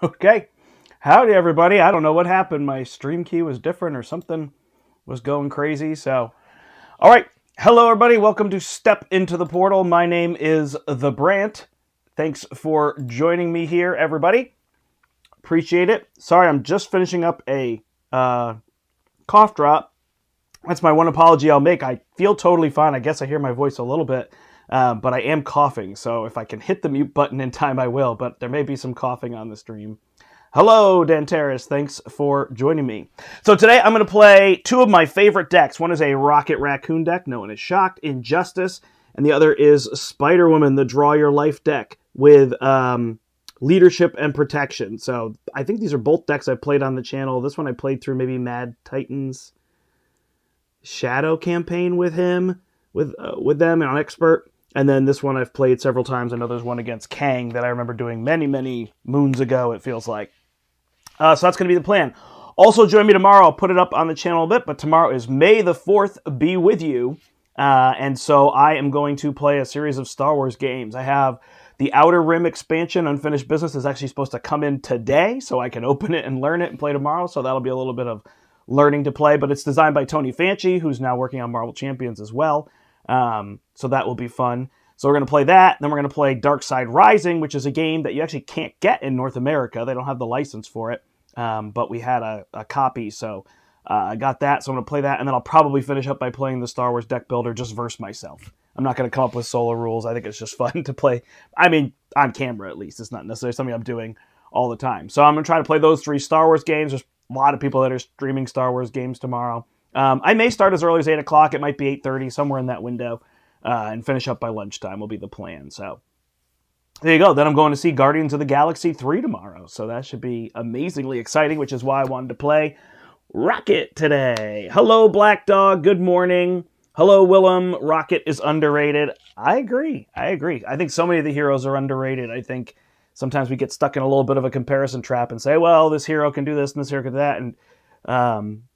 Okay. Howdy, everybody. I don't know what happened. My stream key was different or something was going crazy. So, all right. Hello, everybody. Welcome to Step Into the Portal. My name is the Brandt. Thanks for joining me here, everybody. Appreciate it. Sorry, I'm just finishing up a cough drop. That's my one apology I'll make. I feel totally fine. I guess I hear my voice a little bit, but I am coughing. So if I can hit the mute button in time, I will. But there may be some coughing on the stream. Hello, Danteris. Thanks for joining me. So today I'm going to play two of my favorite decks. One is a Rocket Raccoon deck, known as Shocked, Injustice, and the other is Spiderwoman, the Draw Your Life deck with Leadership and Protection. So I think these are both decks I've played on the channel. This one I played through maybe Mad Titans Shadow campaign with him, with them on Expert. And then this one I've played several times. I know there's one against Kang that I remember doing many, many moons ago, it feels like. So that's going to be the plan. Also, join me tomorrow. I'll put it up on the channel a bit, but tomorrow is May the 4th be with you. And so I am going to play a series of Star Wars games. I have the Outer Rim expansion, Unfinished Business, is actually supposed to come in today, so I can open it and learn it and play tomorrow. So that'll be a little bit of learning to play, but it's designed by Tony Fanchi, who's now working on Marvel Champions as well. So that will be fun. So we're going to play that. Then we're going to play Dark Side Rising, which is a game that you actually can't get in North America. They don't have the license for it, but we had a copy, so I got that. So I'm going to play that, and then I'll probably finish up by playing the Star Wars deck builder just versus myself. I'm not going to come up with solo rules. I think it's just fun to play. I mean, on camera at least. It's not necessarily something I'm doing all the time. So I'm going to try to play those three Star Wars games. There's a lot of people that are streaming Star Wars games tomorrow. I may start as early as 8 o'clock. It might be 8:30, somewhere in that window. And finish up by lunchtime will be the plan. So there you go. Then I'm going to see Guardians of the Galaxy 3 tomorrow. So that should be amazingly exciting, which is why I wanted to play Rocket today. Hello, Black Dog. Good morning. Hello, Willem. Rocket is underrated. I agree. I think so many of the heroes are underrated. I think sometimes we get stuck in a little bit of a comparison trap and say, well, this hero can do this and this hero can do that, and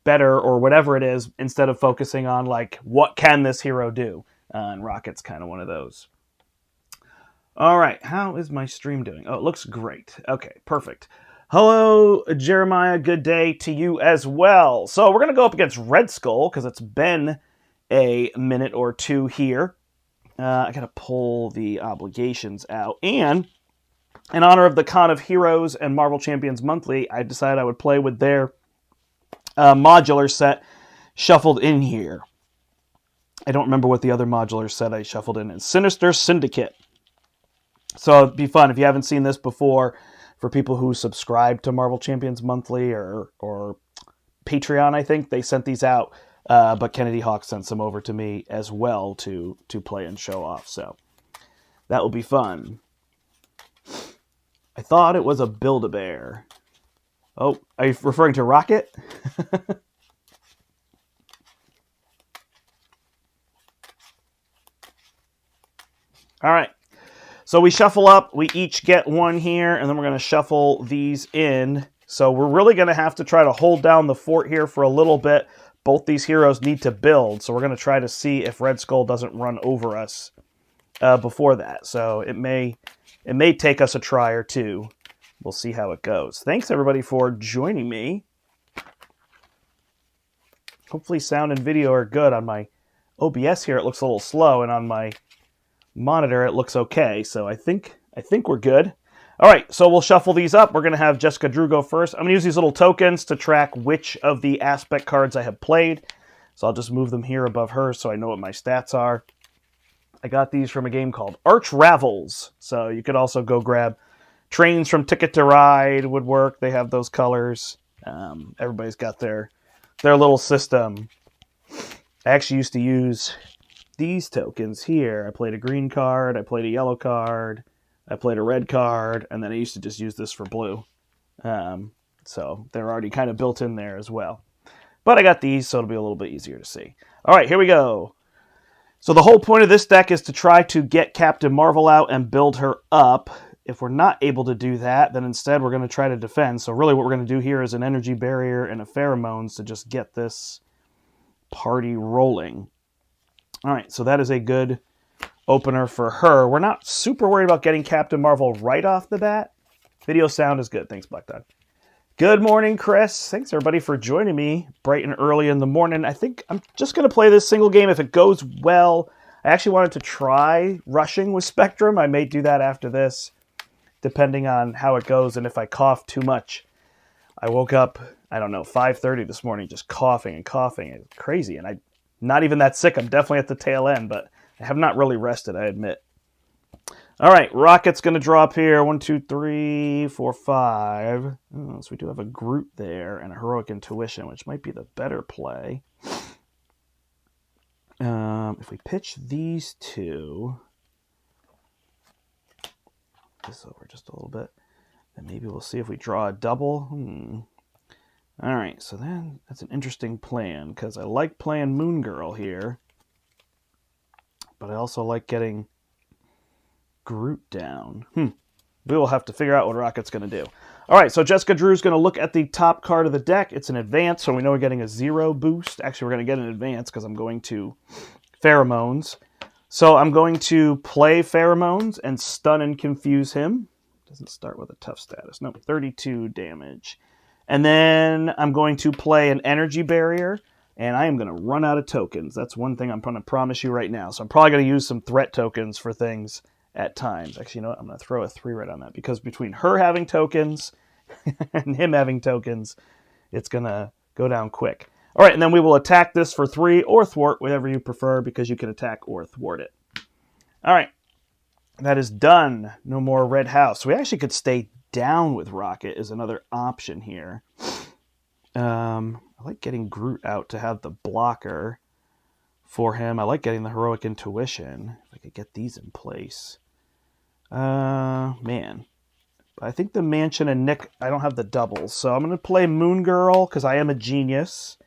better or whatever it is, instead of focusing on, like, what can this hero do? And Rocket's kind of one of those. All right, how is my stream doing? Oh, it looks great. Okay, perfect. Hello, Jeremiah. Good day to you as well. So we're going to go up against Red Skull because it's been a minute or two here. I got to pull the obligations out. And in honor of the Con of Heroes and Marvel Champions Monthly, I decided I would play with their modular set shuffled in here. I don't remember what the other modular set I shuffled in. It's Sinister Syndicate. So it'd be fun if you haven't seen this before. For people who subscribe to Marvel Champions Monthly or Patreon, I think they sent these out. But Kennedy Hawk sent some over to me as well to play and show off. So that will be fun. I thought it was a Build-A-Bear. Oh, are you referring to Rocket? All right, so we shuffle up. We each get one here, and then we're going to shuffle these in. So we're really going to have to try to hold down the fort here for a little bit. Both these heroes need to build, so we're going to try to see if Red Skull doesn't run over us before that. So it may take us a try or two. We'll see how it goes. Thanks, everybody, for joining me. Hopefully sound and video are good. On my OBS here, it looks a little slow, and on my monitor it looks okay, so I think we're good. All right, so we'll shuffle these up. We're going to have Jessica Drew go first. I'm going to use these little tokens to track which of the aspect cards I have played, so I'll just move them here above her so I know what my stats are. I got these from a game called Arch Ravels, so you could also go grab Trains from Ticket to Ride would work. They have those colors. Everybody's got their little system. I actually used to use these tokens here. I played a green card, I played a yellow card, I played a red card, and then I used to just use this for blue. So they're already kind of built in there as well. But I got these, so it'll be a little bit easier to see. All right, here we go. So the whole point of this deck is to try to get Captain Marvel out and build her up. If we're not able to do that, then instead we're going to try to defend. So really what we're going to do here is an energy barrier and a pheromones to just get this party rolling. All right, so that is a good opener for her. We're not super worried about getting Captain Marvel right off the bat. Video sound is good. Thanks, Black Dog. Good morning, Chris. Thanks, everybody, for joining me bright and early in the morning. I think I'm just going to play this single game. If it goes well, I actually wanted to try rushing with Spectrum. I may do that after this, depending on how it goes and if I cough too much. I woke up, I don't know, 5:30 this morning just coughing and coughing. It's crazy, and I'm not even that sick. I'm definitely at the tail end, but I have not really rested, I admit. All right, Rocket's going to draw up here. 1, 2, 3, 4, 5. Oh, so we do have a Groot there and a Heroic Intuition, which might be the better play. If we pitch these two, this over just a little bit, then maybe we'll see if we draw a double. All right, so then that's an interesting plan because I like playing Moon Girl here, but I also like getting Groot down. We will have to figure out what Rocket's going to do. All right, so Jessica Drew's going to look at the top card of the deck. It's an advance, so we know we're getting a 0 boost. Actually, we're going to get an advance because I'm going to Pheromones. So I'm going to play Pheromones and stun and confuse him. Doesn't start with a tough status. Nope, 32 damage. And then I'm going to play an Energy Barrier, and I am going to run out of tokens. That's one thing I'm going to promise you right now. So I'm probably going to use some threat tokens for things at times. Actually, you know what? I'm going to throw a 3 right on that because between her having tokens and him having tokens, it's going to go down quick. All right, and then we will attack this for 3 or thwart, whatever you prefer, because you can attack or thwart it. All right, that is done. No more red house. So we actually could stay down with Rocket is another option here. I like getting Groot out to have the blocker for him. I like getting the Heroic Intuition. If I could get these in place. Man. I think the Mansion and Nick, I don't have the doubles. So I'm going to play Moon Girl because I am a genius.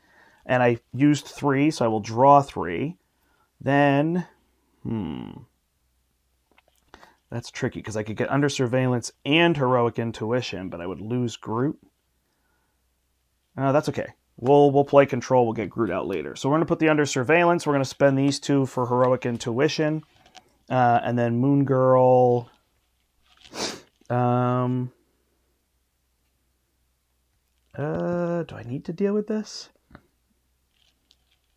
And I used 3, so I will draw 3. Then, that's tricky because I could get Under Surveillance and Heroic Intuition, but I would lose Groot. That's okay. We'll play Control. We'll get Groot out later. So we're going to put the Under Surveillance. We're going to spend these 2 for Heroic Intuition. And then Moon Girl. Do I need to deal with this?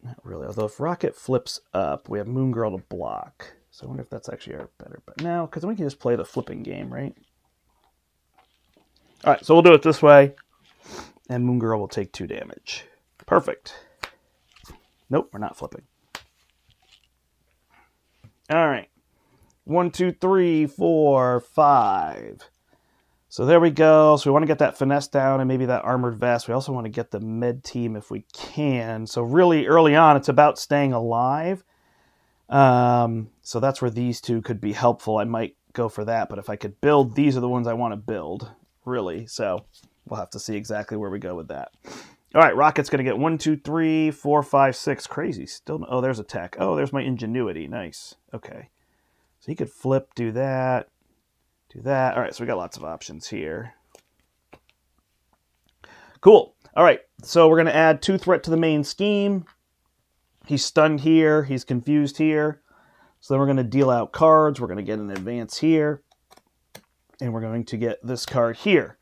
Not really. Although if Rocket flips up, we have Moon Girl to block. So I wonder if that's actually our better bet. No, because then we can just play the flipping game, right? All right, so we'll do it this way. And Moon Girl will take 2 damage. Perfect. Nope, we're not flipping. All right. 1, 2, 3, 4, 5. So there we go. So we want to get that finesse down and maybe that armored vest. We also want to get the med team if we can. So really early on, it's about staying alive. So that's where these 2 could be helpful. I might go for that, but if I could build, these are the ones I want to build, really. So we'll have to see exactly where we go with that. All right, Rocket's going to get 1, 2, 3, 4, 5, 6. Crazy. Still, oh, there's a tech. Oh, there's my ingenuity. Nice. Okay. So he could flip, do that, do that. All right, so we got lots of options here. Cool. All right, so we're going to add 2 threat to the main scheme. He's stunned here. He's confused here. So then we're going to deal out cards. We're going to get an advance here. And we're going to get this card here.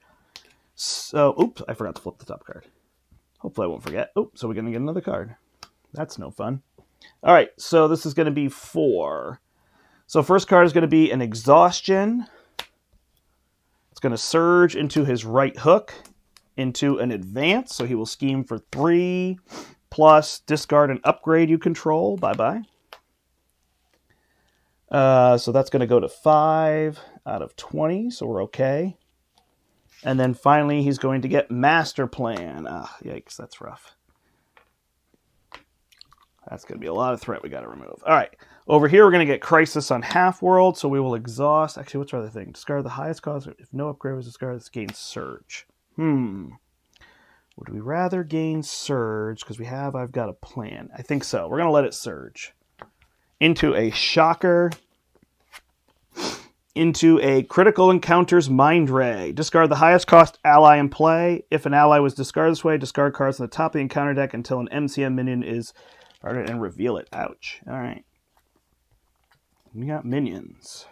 So, oops, I forgot to flip the top card. Hopefully I won't forget. Oops, so we're going to get another card. That's no fun. All right, so this is going to be 4. So first card is going to be an Exhaustion. It's going to surge into his right hook, into an advance. So he will scheme for 3, plus discard and upgrade you control. Bye-bye. So that's going to go to 5 out of 20, so we're okay. And then finally, he's going to get Master Plan. Yikes, that's rough. That's going to be a lot of threat we got to remove. All right. Over here, we're going to get Crisis on Half World, so we will exhaust. Actually, what's our other thing? Discard the highest cost. If no upgrade was discarded, this gains Surge. Would we rather gain Surge? Because I've got a plan. I think so. We're going to let it surge. Into a Shocker. Into a Critical Encounters Mind Ray. Discard the highest cost ally in play. If an ally was discarded this way, discard cards on the top of the encounter deck until an MCM minion is started and reveal it. Ouch. All right. We got minions.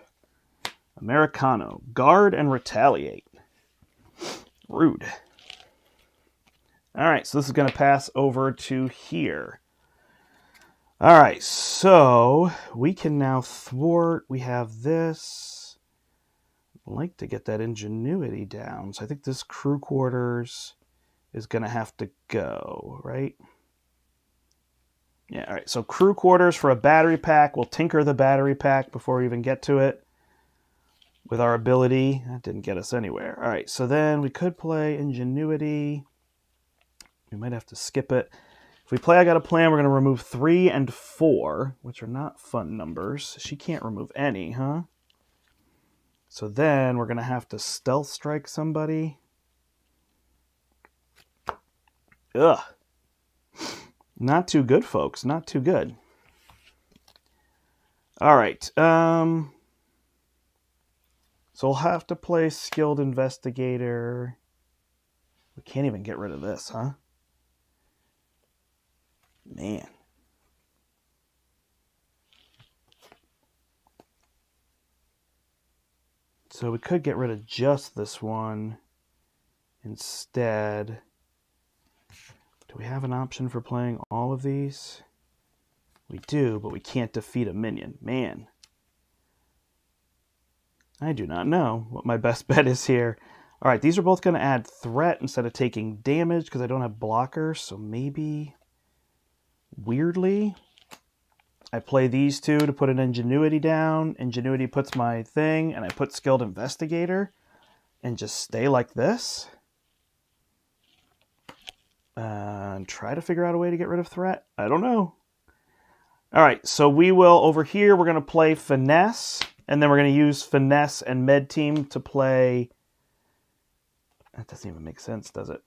Americano. Guard and Retaliate. Rude. All right, so this is going to pass over to here. All right, so we can now thwart. We have this. I'd like to get that ingenuity down. So I think this crew quarters is going to have to go, right? Yeah, all right. So crew quarters for a battery pack. We'll tinker the battery pack before we even get to it with our ability. That didn't get us anywhere. All right, so then we could play ingenuity. We might have to skip it. If we play I Got a Plan, we're going to remove 3 and 4, which are not fun numbers. She can't remove any, huh? So then we're going to have to stealth strike somebody. Ugh. Not too good, folks. Not too good. All right. So we'll have to play Skilled Investigator. We can't even get rid of this, huh? Man. So we could get rid of just this one instead. Do we have an option for playing all of these? We do, but we can't defeat a minion. Man. I do not know what my best bet is here. All right, these are both going to add threat instead of taking damage because I don't have blockers. So maybe, weirdly, I play these two to put an ingenuity down. Ingenuity puts my thing, and I put Skilled Investigator and just stay like this. And try to figure out a way to get rid of threat. I don't know. All right, so we will, over here, we're going to play Finesse. And then we're going to use Finesse and Med Team to play... That doesn't even make sense, does it?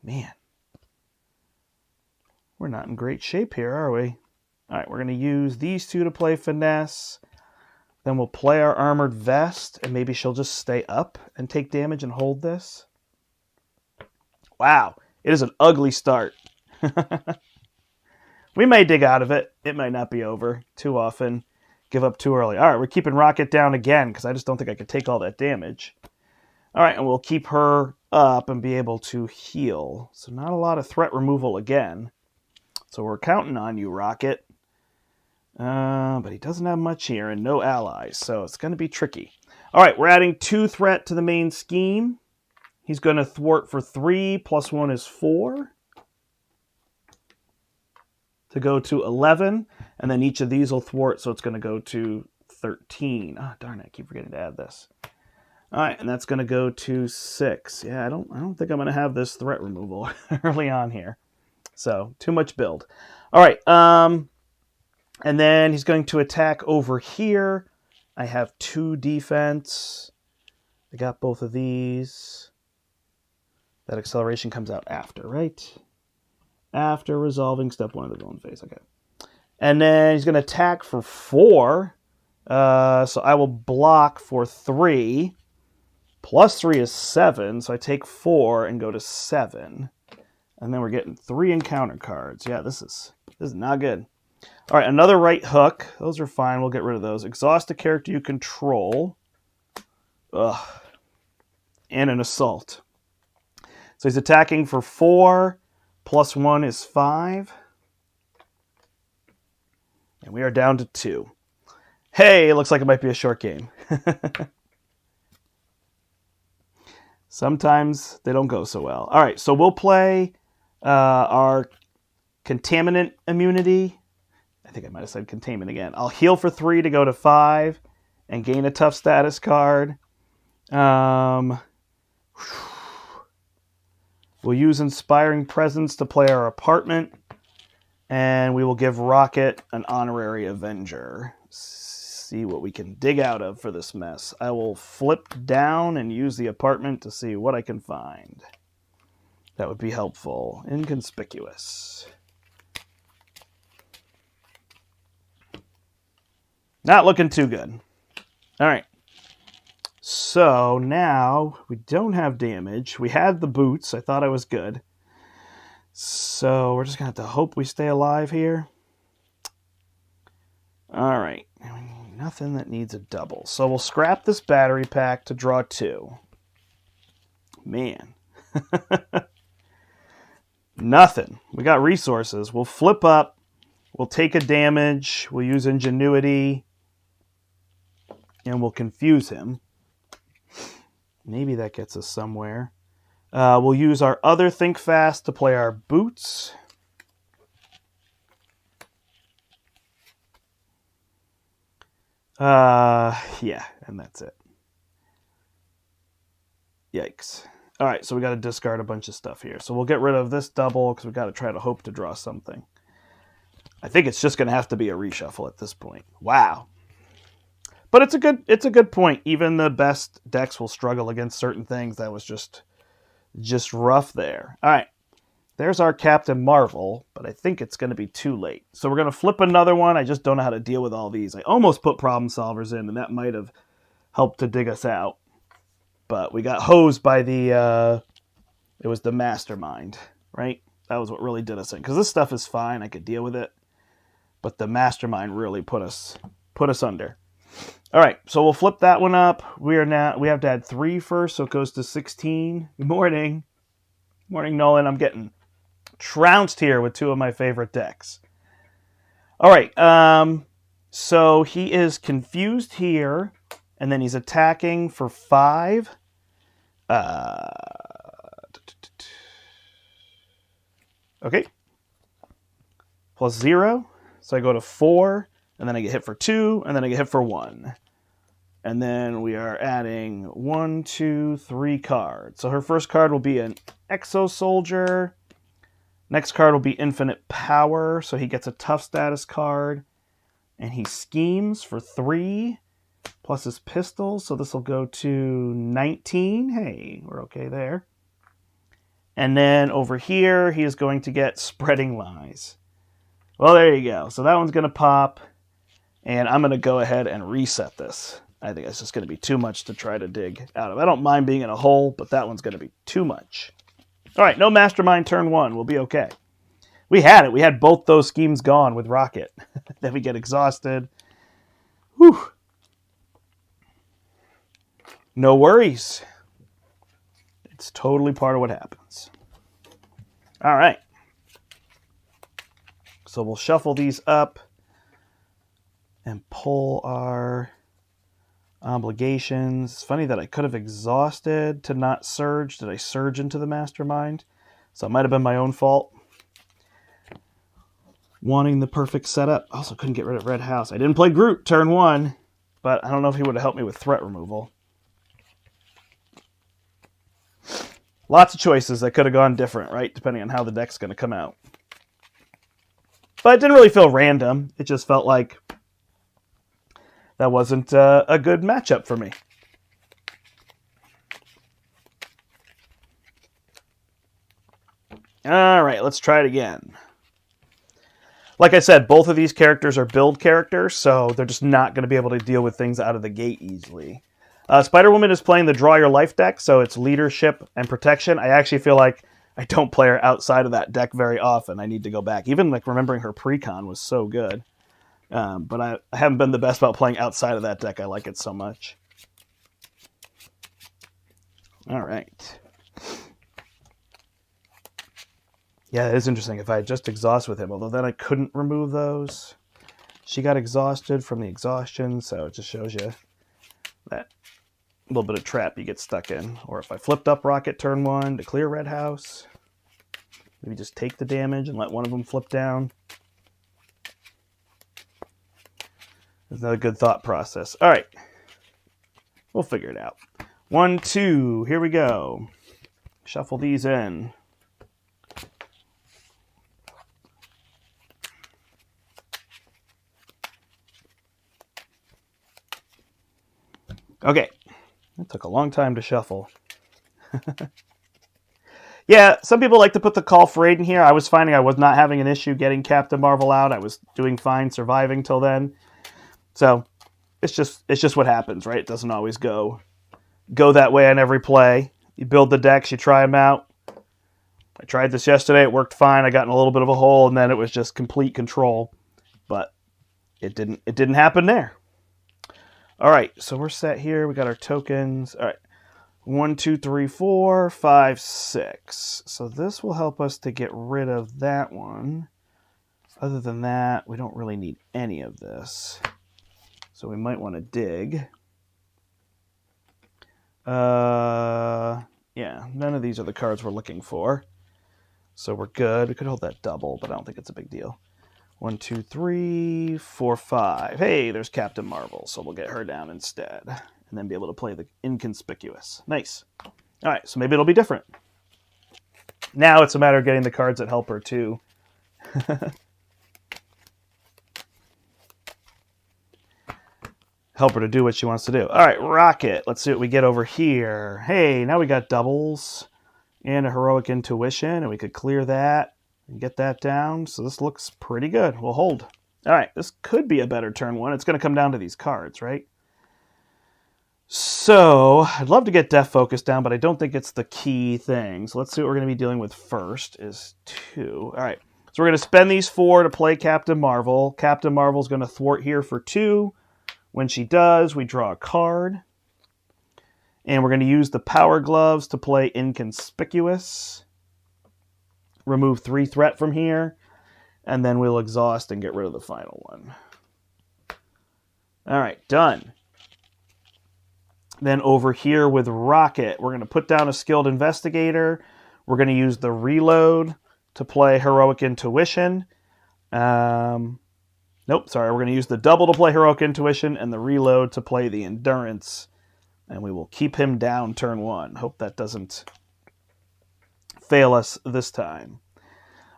Man. We're not in great shape here, are we? All right, we're going to use these two to play Finesse. Then we'll play our Armored Vest, and maybe she'll just stay up and take damage and hold this. Wow, it is an ugly start. We may dig out of it. It might not be over too often. Give up too early. All right, we're keeping Rocket down again because I just don't think I could take all that damage. All right, and we'll keep her up and be able to heal. So not a lot of threat removal again. So we're counting on you, Rocket. But he doesn't have much here and no allies, so it's going to be tricky. All right, we're adding 2 threat to the main scheme. He's going to thwart for 3, plus 1 is 4. To go to 11, and then each of these will thwart, so it's going to go to 13. Ah, darn it, I keep forgetting to add this. All right, and that's going to go to 6. Yeah, I don't think I'm going to have this threat removal early on here. So, too much build. All right, and then he's going to attack over here. I have 2 defense. I got both of these. That acceleration comes out after, right? After resolving step 1 of the villain phase. Okay. And then he's going to attack for 4. So I will block for 3. Plus 3 is 7. So I take 4 and go to 7. And then we're getting 3 encounter cards. Yeah, this is not good. All right, another right hook. Those are fine. We'll get rid of those. Exhaust a character you control. Ugh. And an assault. So he's attacking for 4. Plus 1 is 5. And we are down to 2. Hey, it looks like it might be a short game. Sometimes they don't go so well. All right, so we'll play our contaminant immunity. I think I might have said containment again. I'll heal for 3 to go to 5 and gain a tough status card. We'll use Inspiring Presence to play our apartment. And we will give Rocket an honorary Avenger. See what we can dig out of for this mess. I will flip down and use the apartment to see what I can find. That would be helpful. Inconspicuous. Not looking too good. All right. So now we don't have damage. We had the boots. I thought I was good. So we're just going to have to hope we stay alive here. All right. Nothing that needs a double. So we'll scrap this battery pack to draw 2. Man. Nothing. We got resources. We'll flip up. We'll take a damage. We'll use ingenuity. And we'll confuse him. Maybe that gets us somewhere. We'll use our other Think Fast to play our boots. Yeah, and that's it. Yikes. All right, so we got to discard a bunch of stuff here. So we'll get rid of this double because we got to try to hope to draw something. I think it's just going to have to be a reshuffle at this point. Wow. But it's a good point. Even the best decks will struggle against certain things. That was just rough there. All right. There's our Captain Marvel, but I think it's going to be too late. So we're going to flip another one. I just don't know how to deal with all these. I almost put problem solvers in, and that might have helped to dig us out. But we got hosed by it was the Mastermind, right? That was what really did us in. Because this stuff is fine. I could deal with it. But the Mastermind really put us under. All right, so we'll flip that one up. We have to add 3 first, so it goes to 16. Good morning. Good morning, Nolan. I'm getting trounced here with 2 of my favorite decks. All right, so he is confused here, and then he's attacking for 5. Okay. Plus 0, so I go to 4, and then I get hit for 2, and then I get hit for 1. And then we are adding 1, 2, 3 cards. So her first card will be an Exo Soldier. Next card will be Infinite Power. So he gets a tough status card. And he schemes for 3 plus his pistol. So this will go to 19. Hey, we're okay there. And then over here, he is going to get Spreading Lies. Well, there you go. So that one's going to pop. And I'm going to go ahead and reset this. I think it's just going to be too much to try to dig out of. I don't mind being in a hole, but that one's going to be too much. All right, no Mastermind turn 1. We'll be okay. We had it. We had both those schemes gone with Rocket. Then we get exhausted. Whew. No worries. It's totally part of what happens. All right. So we'll shuffle these up and pull our obligations. It's funny that I could have exhausted to not surge. Did I surge into the Mastermind? So it might have been my own fault. Wanting the perfect setup. Also couldn't get rid of Red House. I didn't play Groot turn 1, but I don't know if he would have helped me with threat removal. Lots of choices that could have gone different, right? Depending on how the deck's going to come out. But it didn't really feel random. It just felt like that wasn't a good matchup for me. All right, let's try it again. Like I said, both of these characters are build characters, so they're just not going to be able to deal with things out of the gate easily. Spiderwoman is playing the Draw Your Life deck, so it's leadership and protection. I actually feel like I don't play her outside of that deck very often. I need to go back. Even like remembering her precon was so good. But I haven't been the best about playing outside of that deck. I like it so much. All right. Yeah, it is interesting. If I had just exhaust with him, although then I couldn't remove those. She got exhausted from the exhaustion, so it just shows you that little bit of trap you get stuck in. Or if I flipped up Rocket turn 1 to clear Red House, maybe just take the damage and let one of them flip down. It's not a good thought process. All right. We'll figure it out. 1, 2. Here we go. Shuffle these in. Okay. That took a long time to shuffle. Yeah, some people like to put the Call for Aid in here. I was finding I was not having an issue getting Captain Marvel out. I was doing fine surviving till then. So it's just what happens, right? It doesn't always go that way on every play. You build the decks, you try them out. I tried this yesterday. It worked fine. I got in a little bit of a hole, and then it was just complete control. But it didn't happen there. All right, so we're set here. We got our tokens. All right. 1, 2, 3, 4, 5, 6. So this will help us to get rid of that one. Other than that, we don't really need any of this. So we might want to dig. Yeah, none of these are the cards we're looking for. So we're good. We could hold that double, but I don't think it's a big deal. 1, 2, 3, 4, 5. Hey, there's Captain Marvel, so we'll get her down instead. And then be able to play the inconspicuous. Nice. All right, so maybe it'll be different. Now it's a matter of getting the cards that help her, too. Help her to do what she wants to do. All right, Rocket. Let's see what we get over here. Hey, now we got doubles and a Heroic Intuition, and we could clear that and get that down. So this looks pretty good. We'll hold. All right, this could be a better turn one. It's going to come down to these cards, right? So I'd love to get Death Focus down, but I don't think it's the key thing. So let's see what we're going to be dealing with first is 2. All right, so we're going to spend these 4 to play Captain Marvel. Captain Marvel's going to thwart here for 2. When she does, we draw a card. And we're going to use the Power Gloves to play Inconspicuous. Remove 3 threat from here. And then we'll exhaust and get rid of the final one. All right, done. Then over here with Rocket, we're going to put down a Skilled Investigator. We're going to use the Reload to play Heroic Intuition. Nope, sorry. We're going to use the double to play Heroic Intuition and the Reload to play the Endurance. And we will keep him down turn 1. Hope that doesn't fail us this time.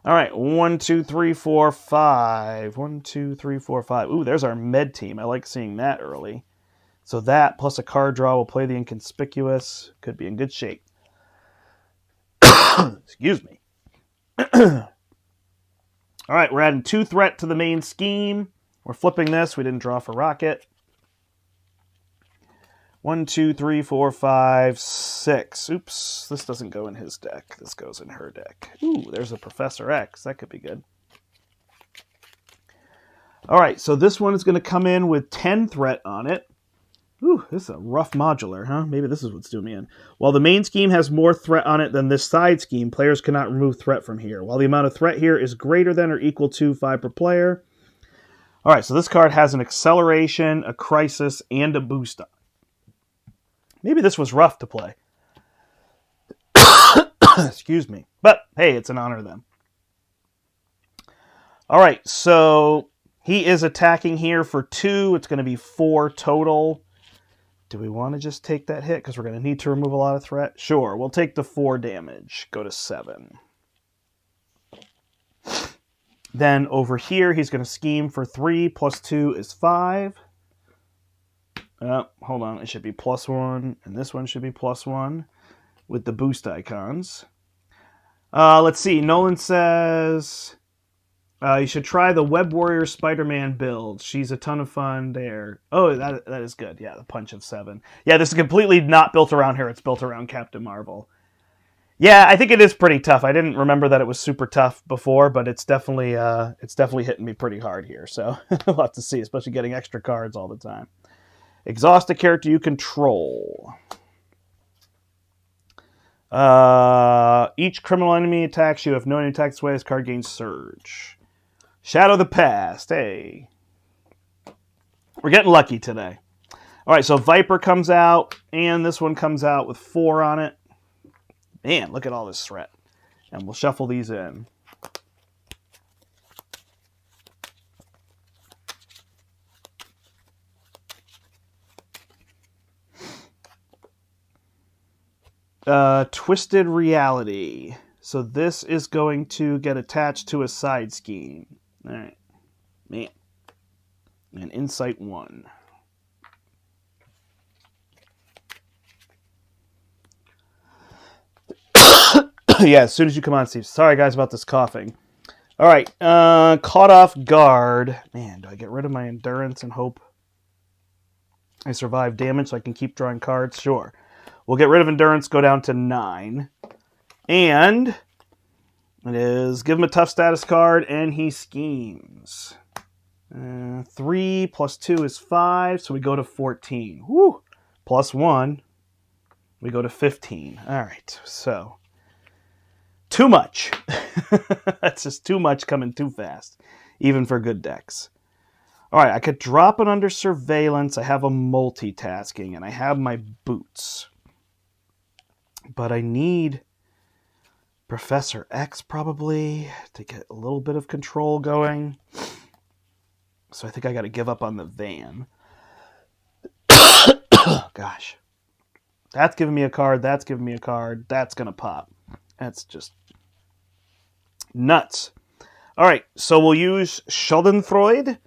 All right, 1, 2, 3, 4, 5. 1, 2, 3, 4, 5. Ooh, there's our med team. I like seeing that early. So that plus a card draw will play the Inconspicuous. Could be in good shape. Excuse me. All right, we're adding 2 threat to the main scheme. We're flipping this. We didn't draw for Rocket. 1, 2, 3, 4, 5, 6. Oops, this doesn't go in his deck. This goes in her deck. Ooh, there's a Professor X. That could be good. All right, so this one is going to come in with 10 threat on it. Ooh, this is a rough modular, huh? Maybe this is what's doing me in. While the main scheme has more threat on it than this side scheme, players cannot remove threat from here. While the amount of threat here is greater than or equal to 5 per player. All right, so this card has an acceleration, a crisis, and a boost on it. Maybe this was rough to play. Excuse me. But, hey, it's an honor then. All right, so he is attacking here for 2. It's going to be 4 total. Do we want to just take that hit? Because we're going to need to remove a lot of threat. Sure, we'll take the 4 damage. Go to 7. Then over here, he's going to scheme for 3. Plus 2 is 5. Hold on. It should be +1. And this one should be +1 with the boost icons. Let's see. Nolan says you should try the Web Warrior Spider-Man build. She's a ton of fun there. Oh, that is good. Yeah, the punch of 7. Yeah, this is completely not built around her. It's built around Captain Marvel. Yeah, I think it is pretty tough. I didn't remember that it was super tough before, but it's definitely hitting me pretty hard here. So we'll have to see, especially getting extra cards all the time. Exhaust a character you control. Each criminal enemy attacks you. If no enemy attacks this way, this card gains Surge. Shadow the Past. Hey. We're getting lucky today. All right, so Viper comes out, and this one comes out with 4 on it. Man, look at all this threat. And we'll shuffle these in. Twisted Reality. So this is going to get attached to a side scheme. All right. Man. And Insight 1. Yeah, as soon as you come on, Steve. Sorry, guys, about this coughing. All right. Caught off guard. Man, do I get rid of my endurance and hope I survive damage so I can keep drawing cards? Sure. We'll get rid of endurance, go down to 9. And it is give him a tough status card, and he schemes. 3 plus 2 is 5, so we go to 14. Woo! Plus 1. We go to 15. All right, so too much. That's just too much coming too fast, even for good decks. All right, I could drop it under surveillance. I have a multitasking, and I have my boots. But I need Professor X probably to get a little bit of control going. So I think I got to give up on the van. Oh, gosh. That's giving me a card. That's giving me a card. That's going to pop. That's just nuts. All right, so we'll use Schadenfreude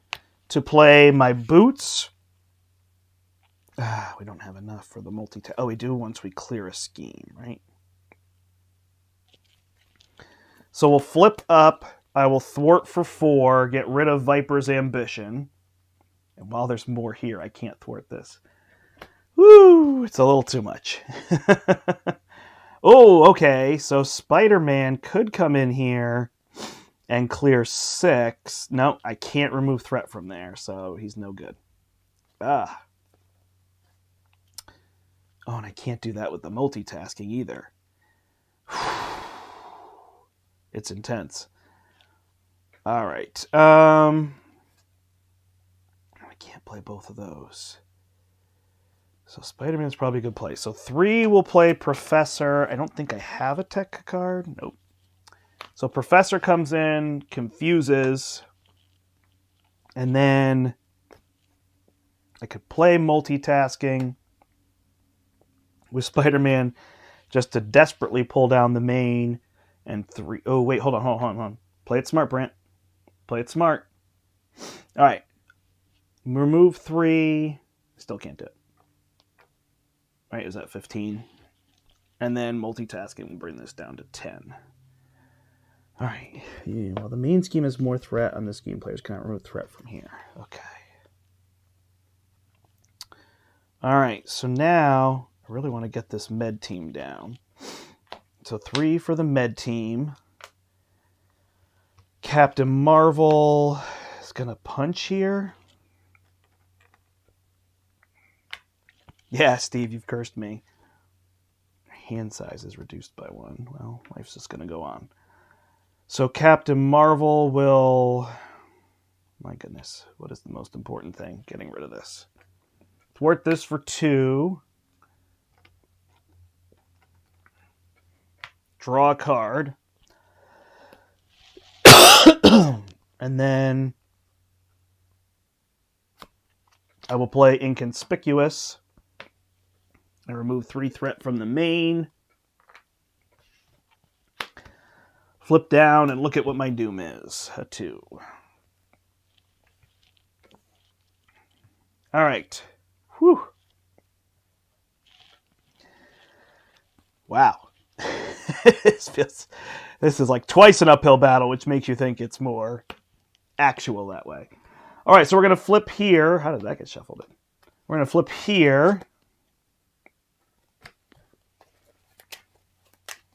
to play my boots. We don't have enough for the multi-task. Oh, we do once we clear a scheme, right? So we'll flip up. I will thwart for 4, get rid of Viper's Ambition. And while there's more here, I can't thwart this. Woo! It's a little too much. Oh, okay. So Spider-Man could come in here and clear 6. No, I can't remove threat from there, so he's no good. Ah. Oh, and I can't do that with the multitasking either. It's intense. All right. I can't play both of those. So Spider-Man's probably a good play. So 3 will play Professor. I don't think I have a tech card. Nope. So Professor comes in, confuses, and then I could play multitasking with Spider-Man just to desperately pull down the main and 3. Oh, wait, hold on. Play it smart, Brandt. Play it smart. All right. Remove 3. Still can't do it. All right, is that 15? And then multitasking will bring this down to 10. All right. Yeah, well, the main scheme has more threat on this scheme. Players cannot remove threat from here. Okay. All right, so now I really want to get this med team down. So 3 for the med team. Captain Marvel is going to punch here. Yeah, Steve, you've cursed me. Hand size is reduced by 1. Well, life's just going to go on. So Captain Marvel will... My goodness, what is the most important thing? Getting rid of this. Thwart this for 2. Draw a card. And then I will play Inconspicuous and remove 3 threat from the main. Flip down and look at what my doom is. A 2. All right. Whew. Wow. This is like twice an uphill battle, which makes you think it's more actual that way. All right, so we're going to flip here. How did that get shuffled in? We're going to flip here.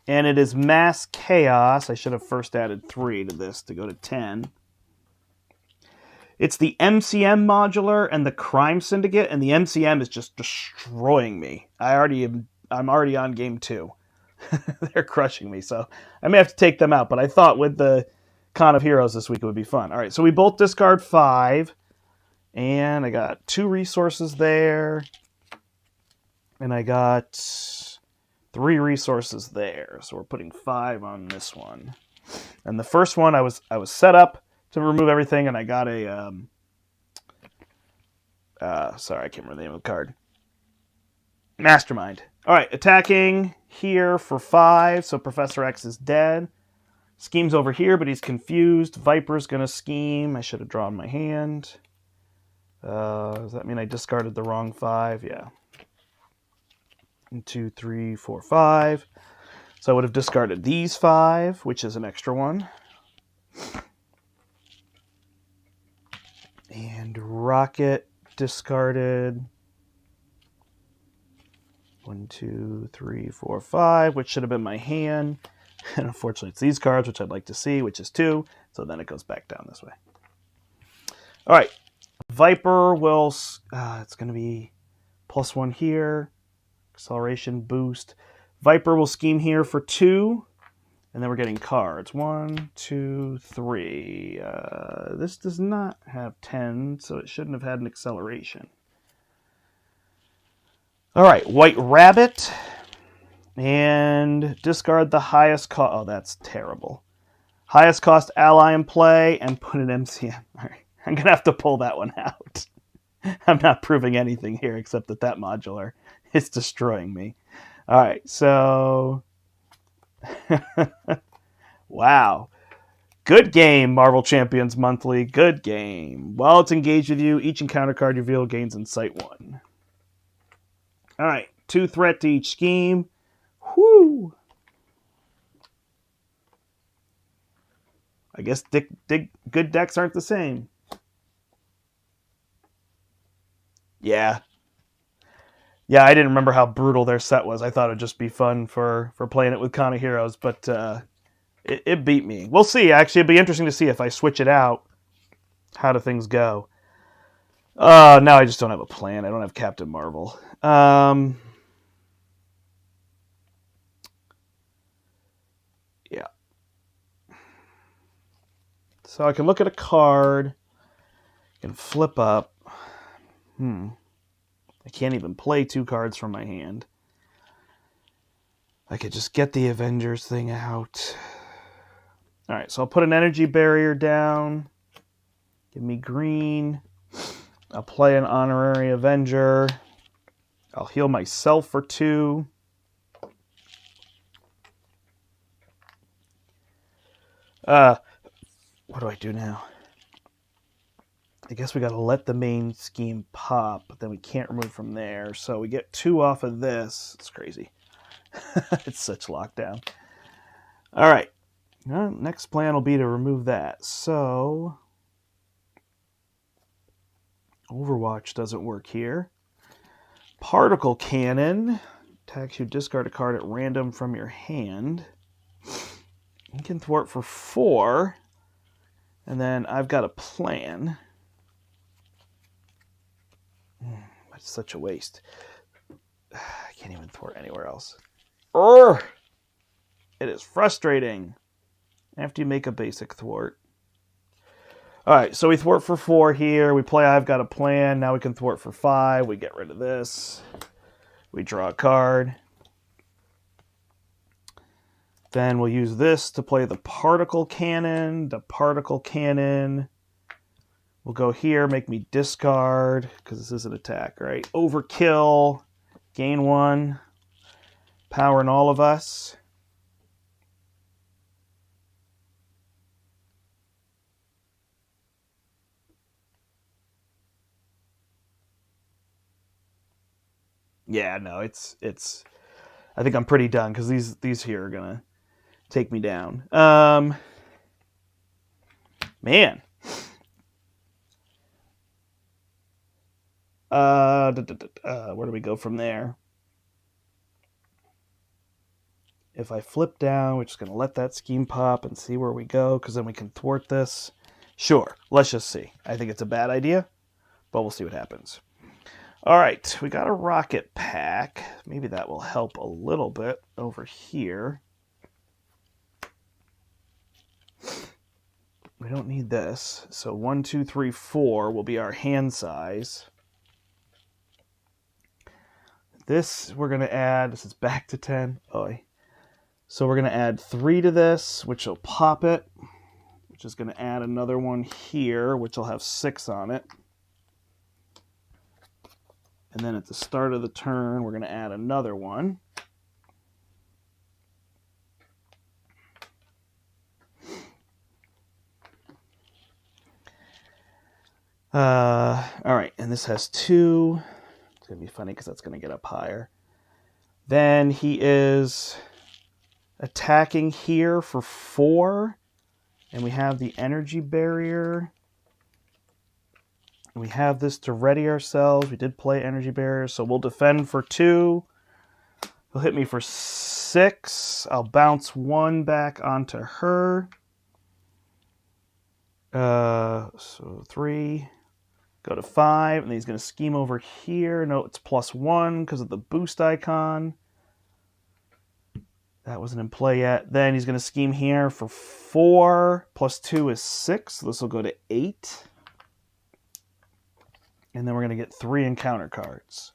And it is Mass Chaos. I should have first added 3 to this to go to 10. It's the MCM modular and the Crime Syndicate, and the MCM is just destroying me. I'm already on game 2. They're crushing me, so I may have to take them out. But I thought with the Con of Heroes this week it would be fun. All right, so we both discard 5, and I got 2 resources there, and I got 3 resources there. So we're putting 5 on this one. And the first one I was set up to remove everything, and I got a sorry, I can't remember the name of the card. Mastermind. All right, attacking here for 5, so Professor X is dead. Scheme's over here, but he's confused. Viper's going to scheme. I should have drawn my hand. Does that mean I discarded the wrong 5? Yeah. 1, 2, 3, 4, 5. So I would have discarded these 5, which is an extra 1. And Rocket discarded 1, 2, 3, 4, 5, which should have been my hand. And unfortunately, it's these cards, which I'd like to see, which is 2. So then it goes back down this way. All right. Viper will... it's going to be +1 here. Acceleration, boost. Viper will scheme here for 2. And then we're getting cards. 1, 2, 3. This does not have 10, so it shouldn't have had an acceleration. All right, White Rabbit. And discard the highest cost. Oh, that's terrible. Highest cost ally in play and put an MCM. All right, I'm going to have to pull that one out. I'm not proving anything here except that modular is destroying me. All right, so... Wow. Good game, Marvel Champions Monthly. Good game. While it's engaged with you, each encounter card you reveal gains Insight 1. All right, 2 threat to each scheme. Whoo! I guess good decks aren't the same. Yeah. Yeah, I didn't remember how brutal their set was. I thought it'd just be fun for playing it with Con of Heroes, but it beat me. We'll see. Actually, it'd be interesting to see if I switch it out. How do things go? Now I just don't have a plan. I don't have Captain Marvel. Yeah. So I can look at a card. I can flip up. I can't even play 2 cards from my hand. I could just get the Avengers thing out. All right, so I'll put an energy barrier down. Give me green. I'll play an honorary Avenger. I'll heal myself for 2. What do I do now? I guess we got to let the main scheme pop, but then we can't remove from there. So we get 2 off of this. It's crazy. It's such lockdown. All right. Next plan will be to remove that. So Overwatch doesn't work here. Particle Cannon. Attacks you, discard a card at random from your hand. You can thwart for 4. And then I've got a plan. That's such a waste. I can't even thwart anywhere else. It is frustrating. After you make a basic thwart. Alright, so we thwart for 4 here. We play I've got a plan. Now we can thwart for 5. We get rid of this. We draw a card. Then we'll use this to play the Particle Cannon. The Particle Cannon will go here, make me discard, because this is an attack, right? Overkill, gain 1, power in all of us. Yeah, no, it's. I think I'm pretty done because these here are gonna take me down. Man. Where do we go from there? If I flip down, we're just gonna let that scheme pop and see where we go, because then we can thwart this. Sure, let's just see. I think it's a bad idea, but we'll see what happens. All right, we got a rocket pack. Maybe that will help a little bit over here. We don't need this. So 1, 2, 3, 4 will be our hand size. This we're going to add, this is back to 10. So we're going to add 3 to this, which will pop it, which is going to add another one here, which will have 6 on it. And then at the start of the turn, we're going to add another one. All right, and this has 2. It's going to be funny because that's going to get up higher. Then he is attacking here for 4. And we have the energy barrier. We have this to ready ourselves. We did play energy barrier, so we'll defend for 2. He'll hit me for 6. I'll bounce 1 back onto her. So 3, Go to 5, and then he's going to scheme over here. No, it's +1 because of the boost icon. That wasn't in play yet. Then he's going to scheme here for 4. +2 is 6. So this will go to 8. And then we're going to get 3 encounter cards.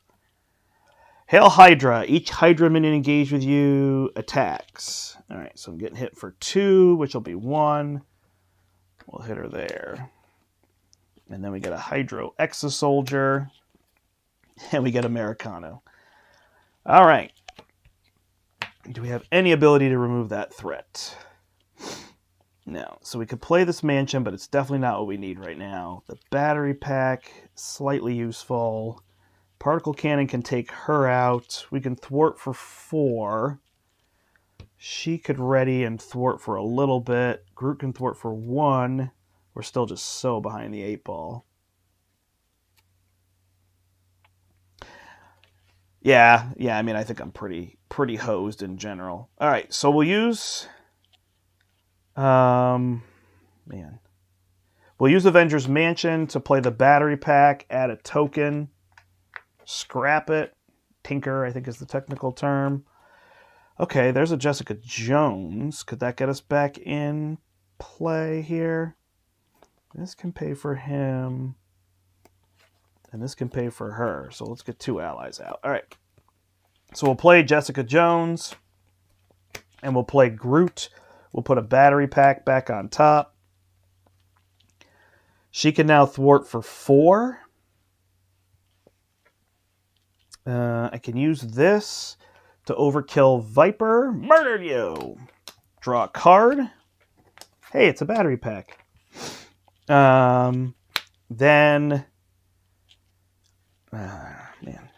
Hail Hydra. Each Hydra minion engaged with you attacks. All right, so I'm getting hit for 2, which will be 1. We'll hit her there. And then we get a Hydro Exosoldier. And we get Americano. All right. Do we have any ability to remove that threat? No. So we could play this mansion, but it's definitely not what we need right now. The battery pack, slightly useful. Particle Cannon can take her out. We can thwart for 4. She could ready and thwart for a little bit. Groot can thwart for 1. We're still just so behind the 8 ball. Yeah, I mean, I think I'm pretty hosed in general. All right, so we'll use... We'll use Avengers Mansion to play the battery pack, add a token, scrap it. Tinker, I think is the technical term. Okay, there's a Jessica Jones. Could that get us back in play here? This can pay for him. And this can pay for her. So let's get 2 allies out. All right. So we'll play Jessica Jones. And we'll play Groot. We'll put a battery pack back on top. She can now thwart for 4. I can use this to overkill Viper. Murdered you! Draw a card. Hey, it's a battery pack. Then... man,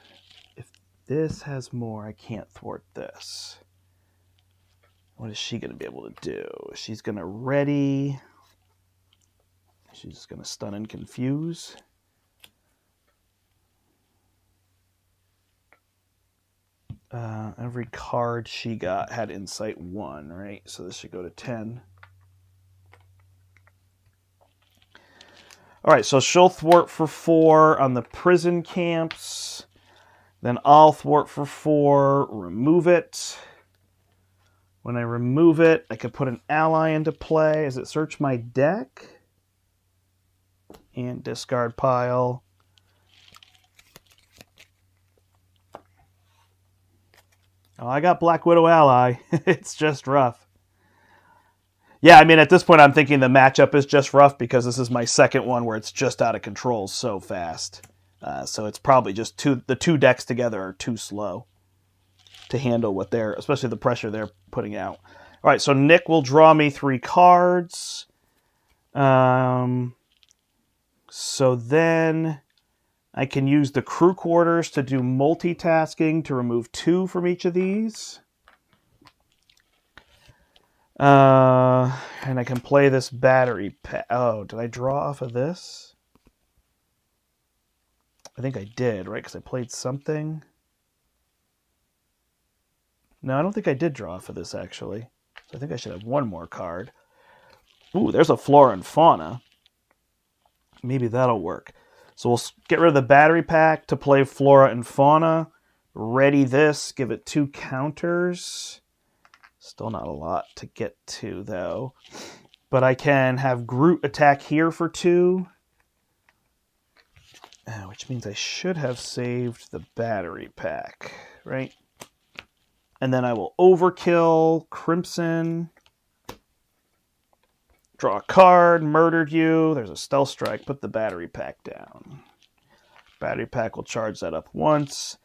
if this has more, I can't thwart this. What is she going to be able to do? She's going to ready. She's just going to stun and confuse. Every card she got had Insight 1, right? So this should go to 10. All right, so she'll thwart for 4 on the prison camps. Then I'll thwart for 4, remove it. When I remove it, I could put an ally into play. As it search my deck? And discard pile. Oh, I got Black Widow ally. It's just rough. Yeah, I mean, at this point, I'm thinking the matchup is just rough because this is my second one where it's just out of control so fast. So it's probably just the 2 decks together are too slow to handle what they're, especially the pressure they're putting out. All right, so Nick will draw me 3 cards. So then I can use the crew quarters to do multitasking to remove 2 from each of these. And I can play this battery pack. Oh, did I draw off of this? I think I did, right? Because I played something. No, I don't think I did draw off of this, actually. So I think I should have 1 more card. Ooh, there's a Flora and Fauna. Maybe that'll work. So we'll get rid of the battery pack to play Flora and Fauna. Ready this, give it 2 counters. Still not a lot to get to, though. But I can have Groot attack here for 2. Which means I should have saved the battery pack, right? And then I will overkill Crimson. Draw a card, murdered you. There's a stealth strike, put the battery pack down. Battery pack will charge that up once.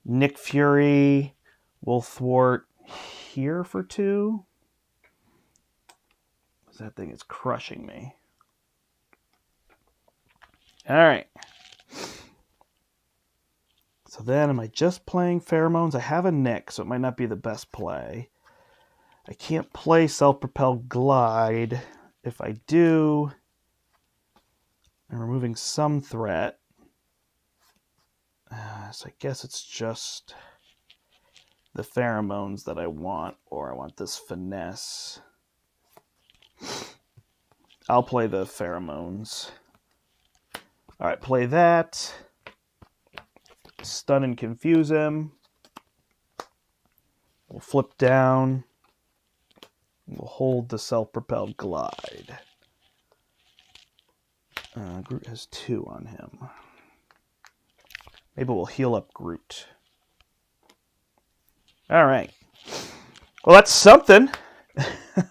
Nick Fury will thwart here for 2. That thing is crushing me. All right. So then, am I just playing Pheromones? I have a Nick, so it might not be the best play. I can't play Self-Propelled Glide. If I do, I'm removing some threat. So I guess it's just the Pheromones that I want, or I want this Finesse. I'll play the Pheromones. All right, play that. Stun and confuse him. We'll flip down. We'll hold the self-propelled glide. Groot has 2 on him. Maybe we'll heal up Groot. All right. Well, that's something.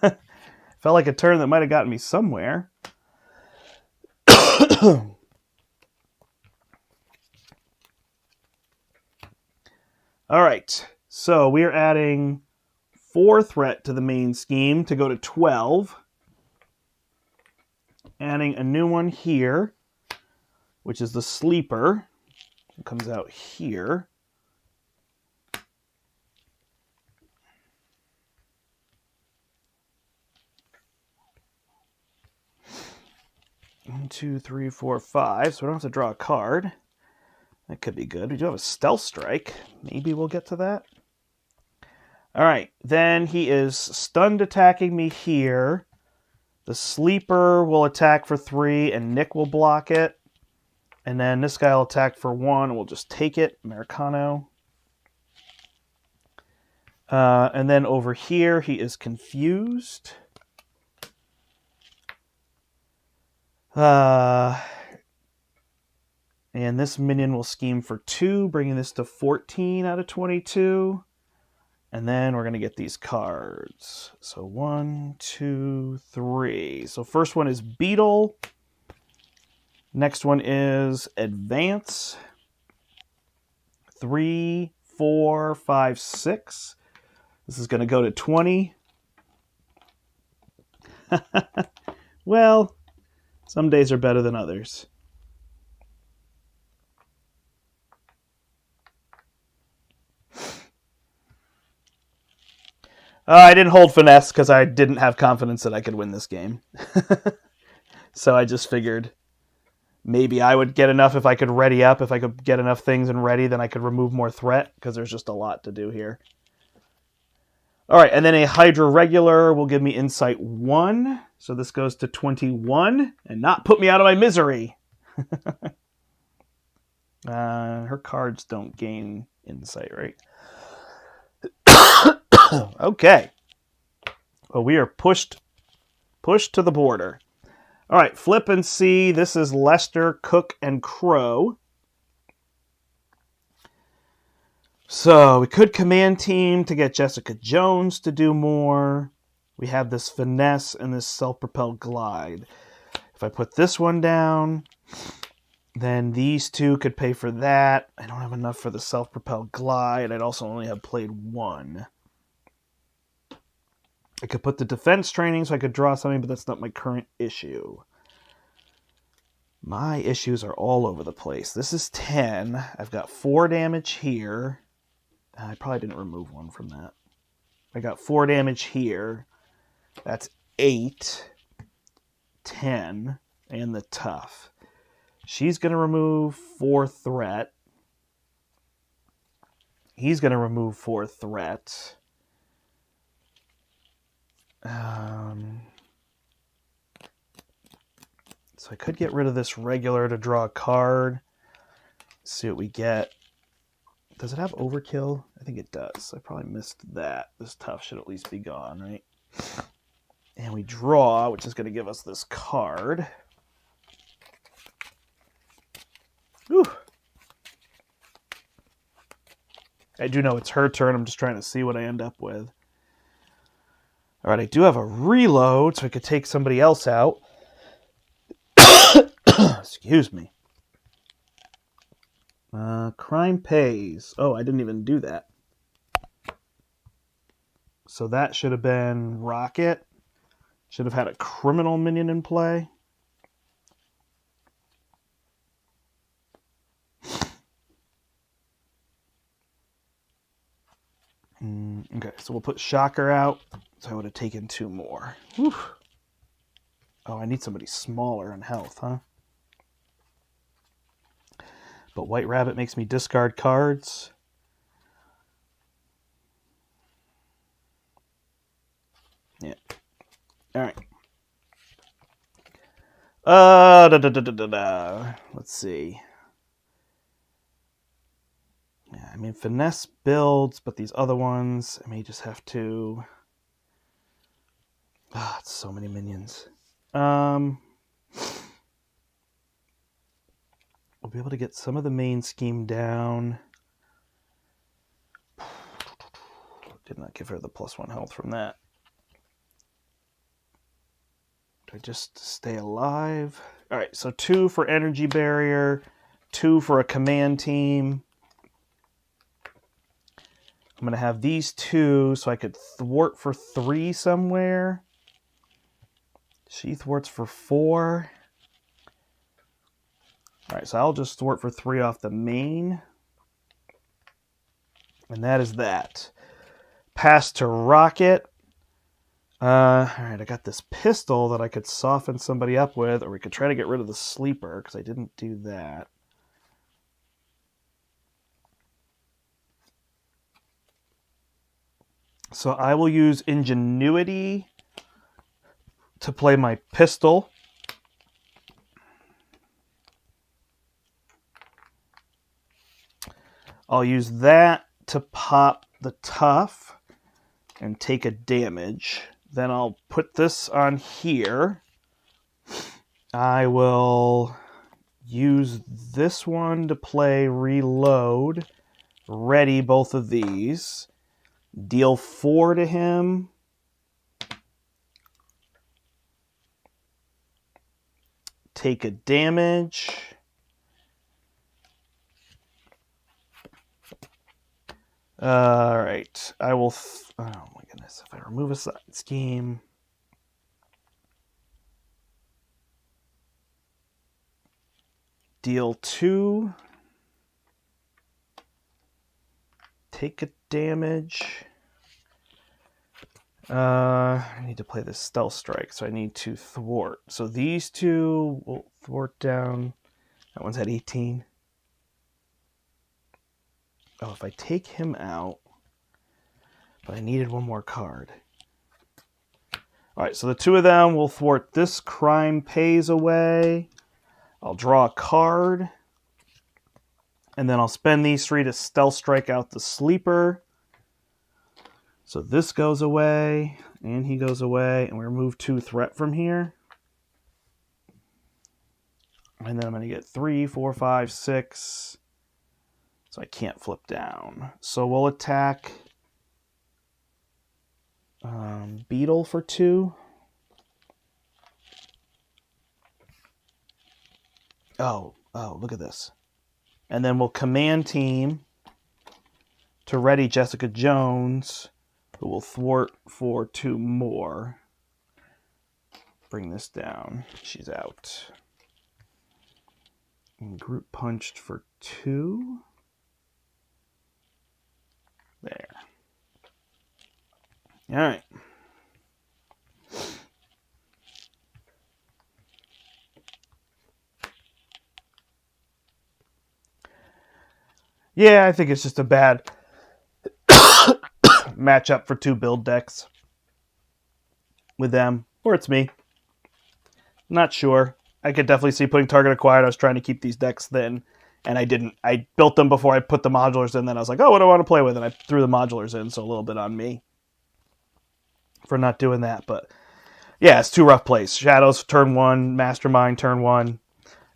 Felt like a turn that might have gotten me somewhere. All right. So we are adding 4 threat to the main scheme to go to 12. Adding a new one here, which is the sleeper. It comes out here. One, 2, 3, 4, 5. So we don't have to draw a card. That could be good. We do have a stealth strike. Maybe we'll get to that. All right. Then he is stunned attacking me here. The sleeper will attack for 3, and Nick will block it. And then this guy will attack for 1, and we'll just take it. Americano. And then over here, he is confused. And this minion will scheme for 2, bringing this to 14 out of 22. And then we're going to get these cards. So 1, 2, 3. So first one is Beetle. Next one is Advance. 3, 4, 5, 6. This is going to go to 20. Well, some days are better than others. I didn't hold Finesse because I didn't have confidence that I could win this game. So I just figured maybe I would get enough if I could ready up. If I could get enough things and ready, then I could remove more threat because there's just a lot to do here. All right, and then a Hydra regular will give me Insight 1. So this goes to 21 and not put me out of my misery. Her cards don't gain Insight, right? Okay. Well, we are pushed to the border. All right, flip and see. This is Lester, Cook, and Crow. So we could command team to get Jessica Jones to do more. We have this Finesse and this self-propelled glide. If I put this one down, then these 2 could pay for that. I don't have enough for the self-propelled glide. I'd also only have played 1. I could put the defense training so I could draw something, but that's not my current issue. My issues are all over the place. This is 10. I've got 4 damage here. I probably didn't remove 1 from that. I got 4 damage here. That's 8, 10, and the tough. She's going to remove 4 threat. He's going to remove 4 threat. So I could get rid of this regular to draw a card. See what we get. Does it have overkill? I think it does. I probably missed that. This tough should at least be gone, right? And we draw, which is going to give us this card. Whew. I do know it's her turn. I'm just trying to see what I end up with. All right, I do have a reload, so I could take somebody else out. Excuse me. Crime pays. Oh, I didn't even do that. So that should have been Rocket. Should have had a criminal minion in play. Okay, so we'll put Shocker out. So I would have taken 2 more. Whew. Oh, I need somebody smaller in health, huh? But White Rabbit makes me discard cards. Yeah. All right. Let's see. Yeah, I mean, finesse builds, but these other ones, I may just have to... it's so many minions. We'll be able to get some of the main scheme down. Did not give her the +1 health from that. Do I just stay alive? All right, so 2 for energy barrier, 2 for a command team. I'm going to have these 2 so I could thwart for 3 somewhere. She thwarts for 4. All right, so I'll just thwart for 3 off the main. And that is that. Pass to Rocket. All right, I got this pistol that I could soften somebody up with, or we could try to get rid of the sleeper, because I didn't do that. So I will use Ingenuity to play my pistol. I'll use that to pop the tough and take a damage. Then I'll put this on here. I will use this one to play reload. Ready both of these. Deal 4 to him. Take a damage. All right. I will... oh my goodness. If I remove a side scheme... Deal 2. Take a damage. I need to play this stealth strike, so I need to thwart. So these 2 will thwart down. That one's at 18. Oh, if I take him out, but I needed one more card. All right, so the 2 of them will thwart this crime pays away. I'll draw a card. And then I'll spend these 3 to stealth strike out the sleeper. So this goes away, and he goes away, and we remove 2 threat from here. And then I'm going to get 3, 4, 5, 6. So I can't flip down. So we'll attack Beetle for 2. Oh, look at this. And then we'll command team to ready Jessica Jones, who will thwart for 2 more. Bring this down. She's out. And group punched for 2. There. All right. Yeah, I think it's just a bad matchup for 2 build decks with them. Or it's me. Not sure. I could definitely see putting target acquired. I was trying to keep these decks thin, and I didn't. I built them before I put the modulars in. Then I was like, oh, what do I want to play with? And I threw the modulars in, so a little bit on me for not doing that. But yeah, it's 2 rough plays. Shadows turn 1, Mastermind turn 1.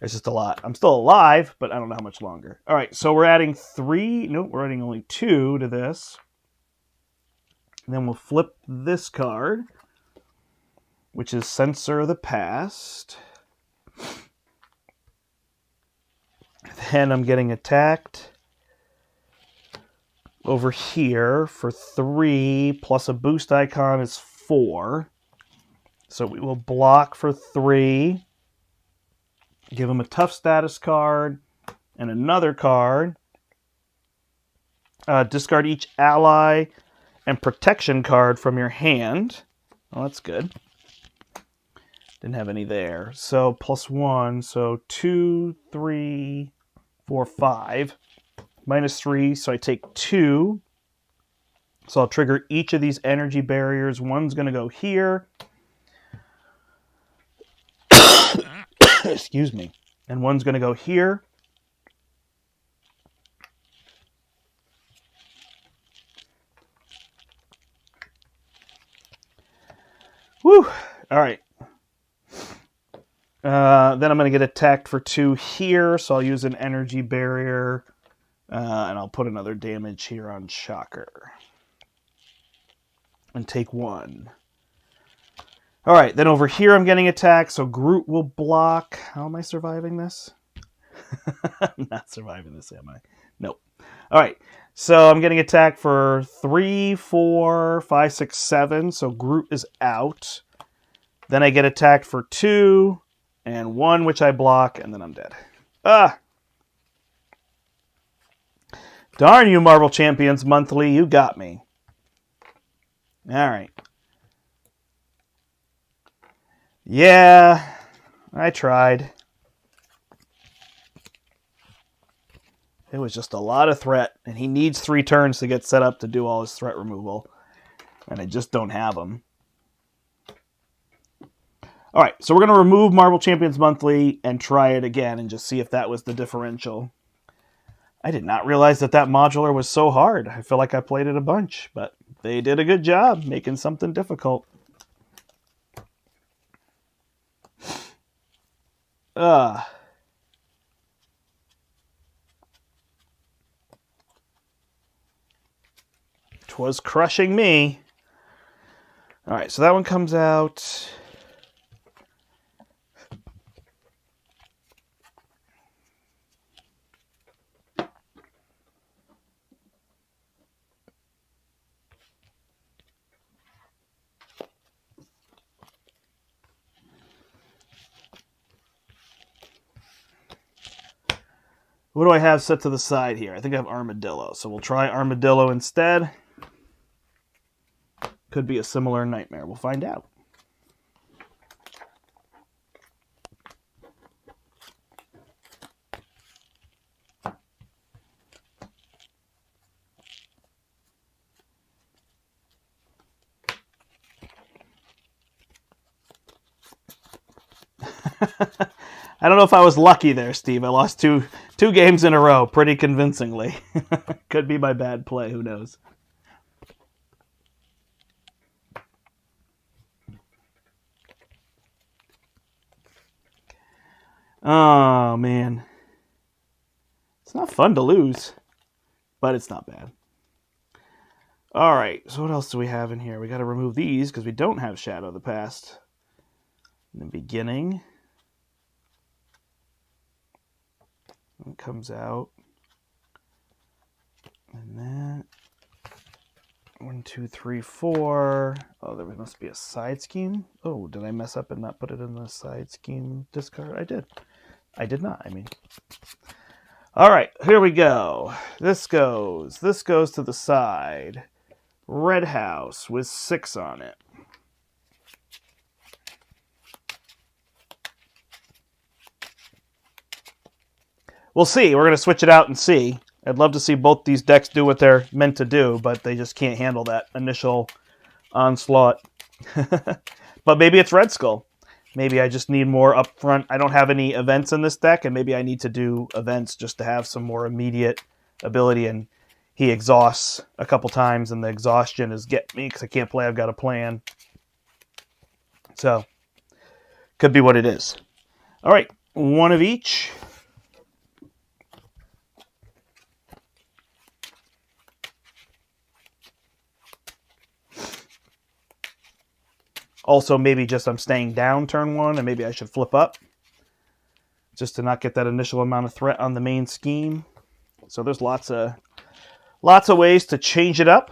It's just a lot. I'm still alive, but I don't know how much longer. All right, so we're adding 3. Nope, we're adding only 2 to this. And then we'll flip this card, which is Censor of the Past. Then I'm getting attacked over here for 3, plus a boost icon is 4. So we will block for 3. Give him a tough status card and another card. Discard each ally and protection card from your hand. Oh, that's good. Didn't have any there. So +1. So 2, 3, 4, 5. -3. So I take 2. So I'll trigger each of these energy barriers. One's going to go here. Excuse me. And one's going to go here. Woo! All right. Then I'm going to get attacked for 2 here, so I'll use an energy barrier. And I'll put another damage here on Shocker. And take 1. All right, then over here I'm getting attacked, so Groot will block. How am I surviving this? I'm not surviving this, am I? Nope. All right, so I'm getting attacked for 3, 4, 5, 6, 7, so Groot is out. Then I get attacked for 2 and 1, which I block, and then I'm dead. Ah! Darn you, Marvel Champions Monthly, you got me. All right. Yeah, I tried. It was just a lot of threat, and he needs 3 turns to get set up to do all his threat removal, and I just don't have them. All right, so we're going to remove Marvel Champions Monthly and try it again and just see if that was the differential. I did not realize that modular was so hard. I feel like I played it a bunch, but they did a good job making something difficult. Twas crushing me. All right, so that one comes out. What do I have set to the side here? I think I have Armadillo, so we'll try Armadillo instead. Could be a similar nightmare. We'll find out. I don't know if I was lucky there, Steve. I lost two games in a row pretty convincingly. Could be my bad play. Who knows? Oh, man. It's not fun to lose, but it's not bad. All right, so what else do we have in here? We got to remove these because we don't have Shadow of the Past in the beginning. It comes out. And that. 1, 2, 3, 4. Oh, there must be a side scheme. Oh, did I mess up and not put it in the side scheme discard? I did. I did not, I mean. All right, here we go. This goes to the side. Red House with 6 on it. We'll see. We're going to switch it out and see. I'd love to see both these decks do what they're meant to do, but they just can't handle that initial onslaught. But maybe it's Red Skull. Maybe I just need more upfront. I don't have any events in this deck, and maybe I need to do events just to have some more immediate ability. And he exhausts a couple times, and the exhaustion is get me because I can't play. I've got a plan. So, could be what it is. All right, one of each. Also, maybe just I'm staying down turn 1, and maybe I should flip up just to not get that initial amount of threat on the main scheme. So there's lots of ways to change it up.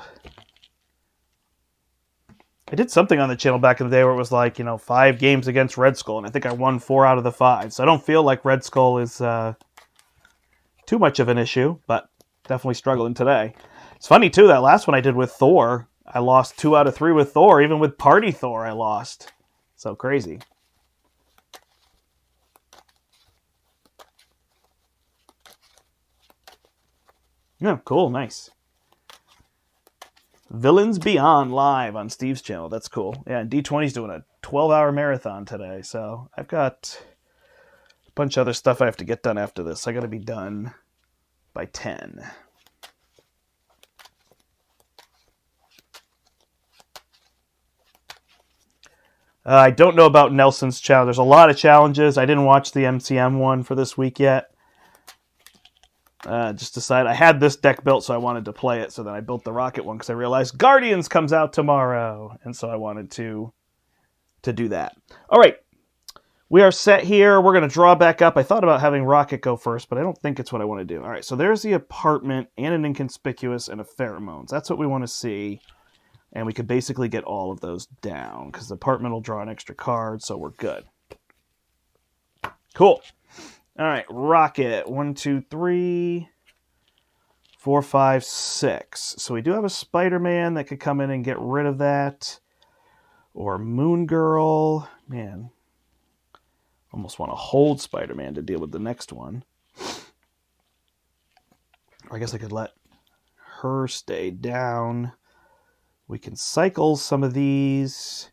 I did something on the channel back in the day where it was like, 5 games against Red Skull, and I think I won 4 out of the 5. So I don't feel like Red Skull is too much of an issue, but definitely struggling today. It's funny, too, that last one I did with Thor, I lost 2 out of 3 with Thor. Even with Party Thor, I lost. So crazy. Yeah, cool, nice. Villains Beyond live on Steve's channel. That's cool. Yeah, and D20's doing a 12-hour marathon today. So I've got bunch of other stuff I have to get done after this. I got to be done by 10. I don't know about Nelson's challenge. There's a lot of challenges. I didn't watch the MCM one for this week yet. Just decided I had this deck built, so I wanted to play it. So then I built the Rocket one because I realized Guardians comes out tomorrow, and so I wanted to do that. All right, we are set here. We're going to draw back up. I thought about having Rocket go first, but I don't think it's what I want to do. All right, so there's the apartment and an inconspicuous and a pheromones. That's what we want to see. And we could basically get all of those down because the apartment will draw an extra card, so we're good. Cool. All right, Rocket. 1, 2, 3, 4, 5, 6. So we do have a Spider-Man that could come in and get rid of that. Or Moon Girl. Man, almost want to hold Spider-Man to deal with the next one. Or I guess I could let her stay down. We can cycle some of these.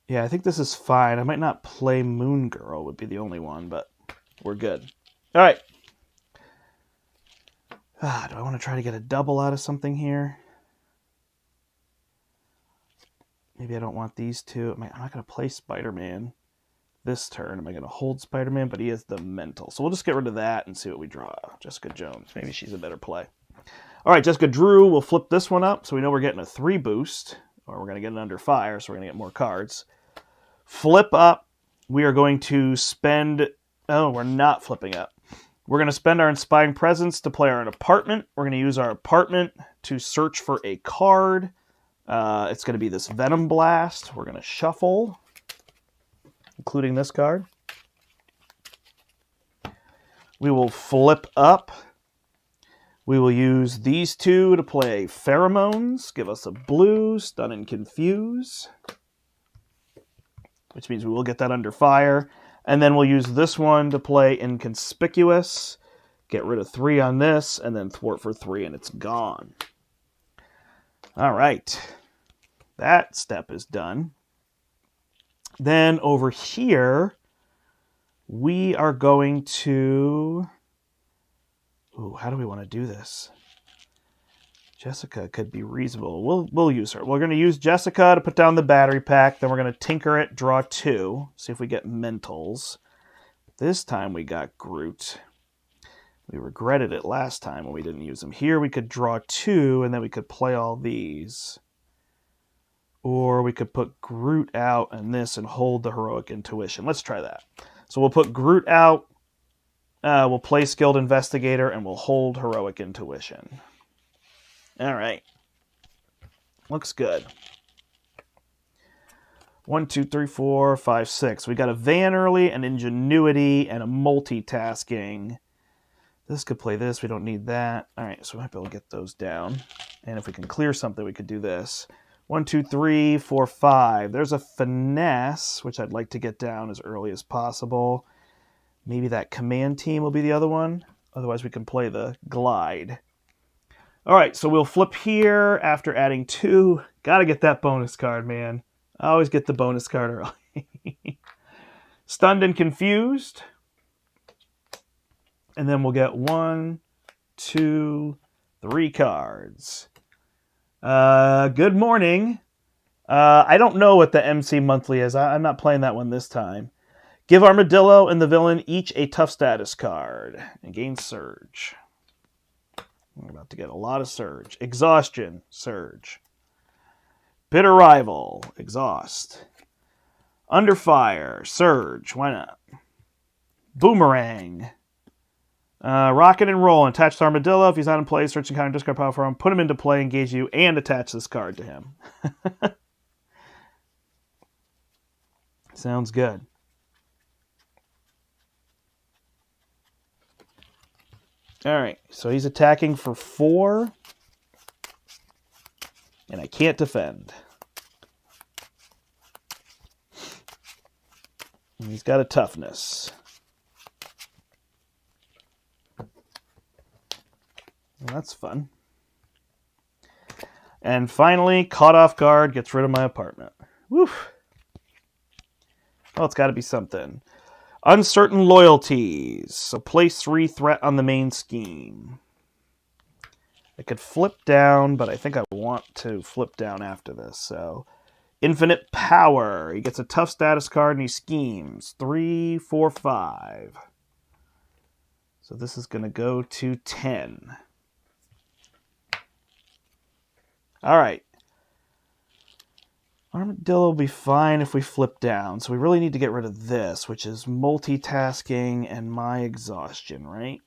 Yeah, I think this is fine. I might not play Moon Girl, would be the only one, but we're good. All right. Do I want to try to get a double out of something here? Maybe I don't want these two. I'm not going to play Spider-Man this turn. Am I going to hold Spider-Man? But he has the mental. So we'll just get rid of that and see what we draw. Jessica Jones. Maybe she's a better play. All right, Jessica Drew, we'll flip this one up so we know we're getting a 3 boost, or we're going to get it under fire, so we're going to get more cards. Flip up, we are going to spend... Oh, we're not flipping up. We're going to spend our Inspiring Presence to play our apartment. We're going to use our apartment to search for a card. It's going to be this Venom Blast. We're going to shuffle, including this card. We will flip up. We will use these two to play Pheromones, give us a blue, Stun and Confuse, which means we will get that under fire. And then we'll use this one to play Inconspicuous, get rid of 3 on this, and then thwart for 3, and it's gone. All right, that step is done. Then over here, we are going to... Ooh, how do we want to do this? Jessica could be reasonable. We'll use her. We're going to use Jessica to put down the battery pack. Then we're going to tinker it, draw 2. See if we get mentals. This time we got Groot. We regretted it last time when we didn't use him. Here we could draw 2, and then we could play all these. Or we could put Groot out and this and hold the Heroic Intuition. Let's try that. So we'll put Groot out. We'll play Skilled Investigator, and we'll hold Heroic Intuition. All right. Looks good. 1, 2, 3, 4, 5, 6. We got a Van early, an Ingenuity, and a Multitasking. This could play this. We don't need that. All right, so we might be able to get those down. And if we can clear something, we could do this. 1, 2, 3, 4, 5. There's a Finesse, which I'd like to get down as early as possible. Maybe that Command Team will be the other one. Otherwise, we can play the Glide. All right, so we'll flip here after adding 2. Got to get that bonus card, man. I always get the bonus card early. Stunned and Confused. And then we'll get 1, 2, 3 cards. Good morning. I don't know what the MC Monthly is. I'm not playing that one this time. Give Armadillo and the villain each a tough status card and gain Surge. We're about to get a lot of Surge. Exhaustion, Surge. Bitter Rival, Exhaust. Under Fire, Surge, why not? Boomerang. Rocket and Roll, and attach to Armadillo. If he's not in play, search and counter discard power for him. Put him into play, engage you, and attach this card to him. Sounds good. All right, so he's attacking for 4, and I can't defend. And he's got a toughness. Well, that's fun. And finally, caught off guard, gets rid of my apartment. Woof. Well, it's got to be something. Uncertain loyalties. So place 3 threat on the main scheme. I could flip down, but I think I want to flip down after this. So infinite power. He gets a tough status card and he schemes. 3, 4, 5. So this is going to go to 10. All right. Armadillo will be fine if we flip down. So we really need to get rid of this, which is multitasking and my exhaustion, right?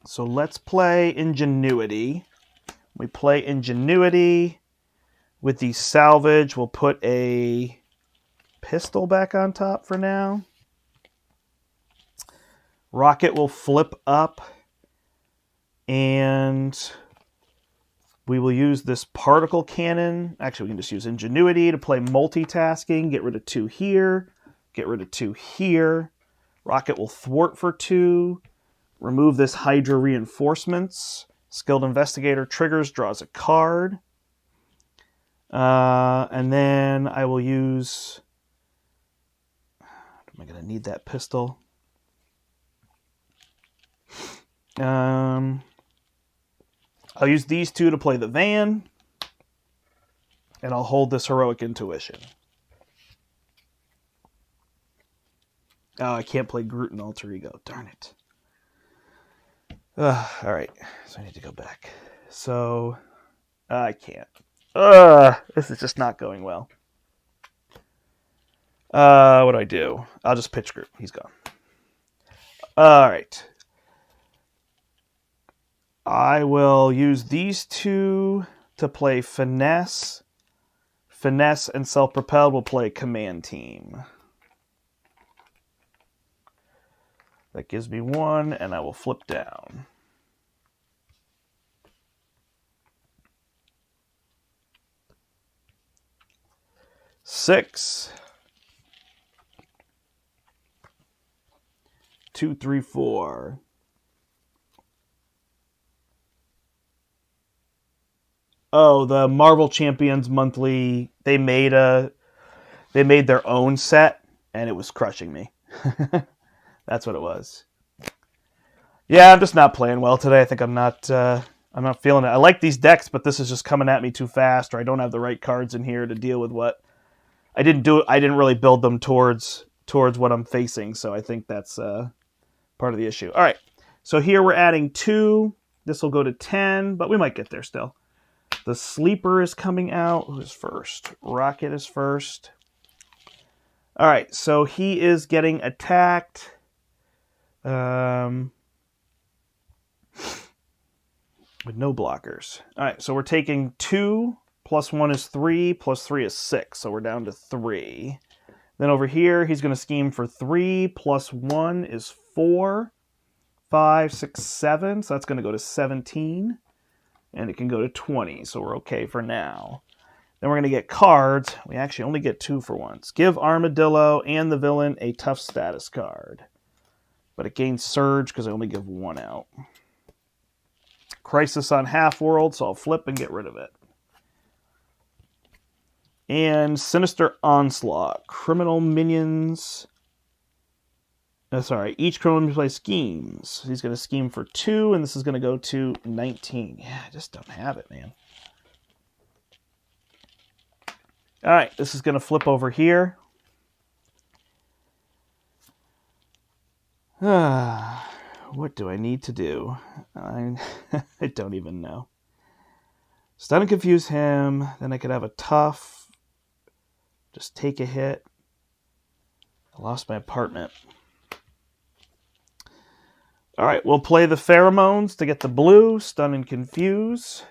So let's play Ingenuity. We play Ingenuity. With the salvage, we'll put a pistol back on top for now. Rocket will flip up. And we will use this particle cannon. Actually, we can just use Ingenuity to play multitasking. Get rid of 2 here. Get rid of 2 here. Rocket will thwart for 2. Remove this Hydra reinforcements. Skilled Investigator triggers, draws a card. And then I will use... Am I going to need that pistol? I'll use these 2 to play the van. And I'll hold this Heroic Intuition. Oh, I can't play Groot and Alter Ego. Darn it. All right. So I need to go back. So I can't. This is just not going well. What do I do? I'll just pitch Groot. He's gone. All right. I will use these 2 to play Finesse. Finesse and Self-Propelled will play Command Team. That gives me 1, and I will flip down. Six. 2, 3, 4. Oh, the Marvel Champions monthly. They made their own set, and it was crushing me. That's what it was. Yeah, I'm just not playing well today. I think I'm not feeling it. I like these decks, but this is just coming at me too fast, or I don't have the right cards in here to deal with what I didn't do. I didn't really build them towards what I'm facing, so I think that's part of the issue. All right, so here we're adding 2. This will go to 10, but we might get there still. The Sleeper is coming out. Who's first? Rocket is first. All right, so he is getting attacked. With no blockers. All right, so we're taking 2, plus 1 is 3, plus 3 is 6, so we're down to 3. Then over here, he's going to scheme for 3, plus 1 is 4, 5, 6, 7, so that's going to go to 17, and it can go to 20, so we're okay for now. Then we're going to get cards. We actually only get 2 for once. Give Armadillo and the villain a tough status card. But it gains Surge because I only give 1 out. Crisis on Half-World, so I'll flip and get rid of it. And Sinister Onslaught. Criminal minions. Each criminal minion plays schemes. He's going to scheme for 2, and this is going to go to 19. Yeah, I just don't have it, man. All right, this is going to flip over here. What do I need to do? I don't even know. Stun and confuse him. Then I could have a tough. Just take a hit. I lost my apartment. All right, we'll play the Pheromones to get the blue. Stun and confuse.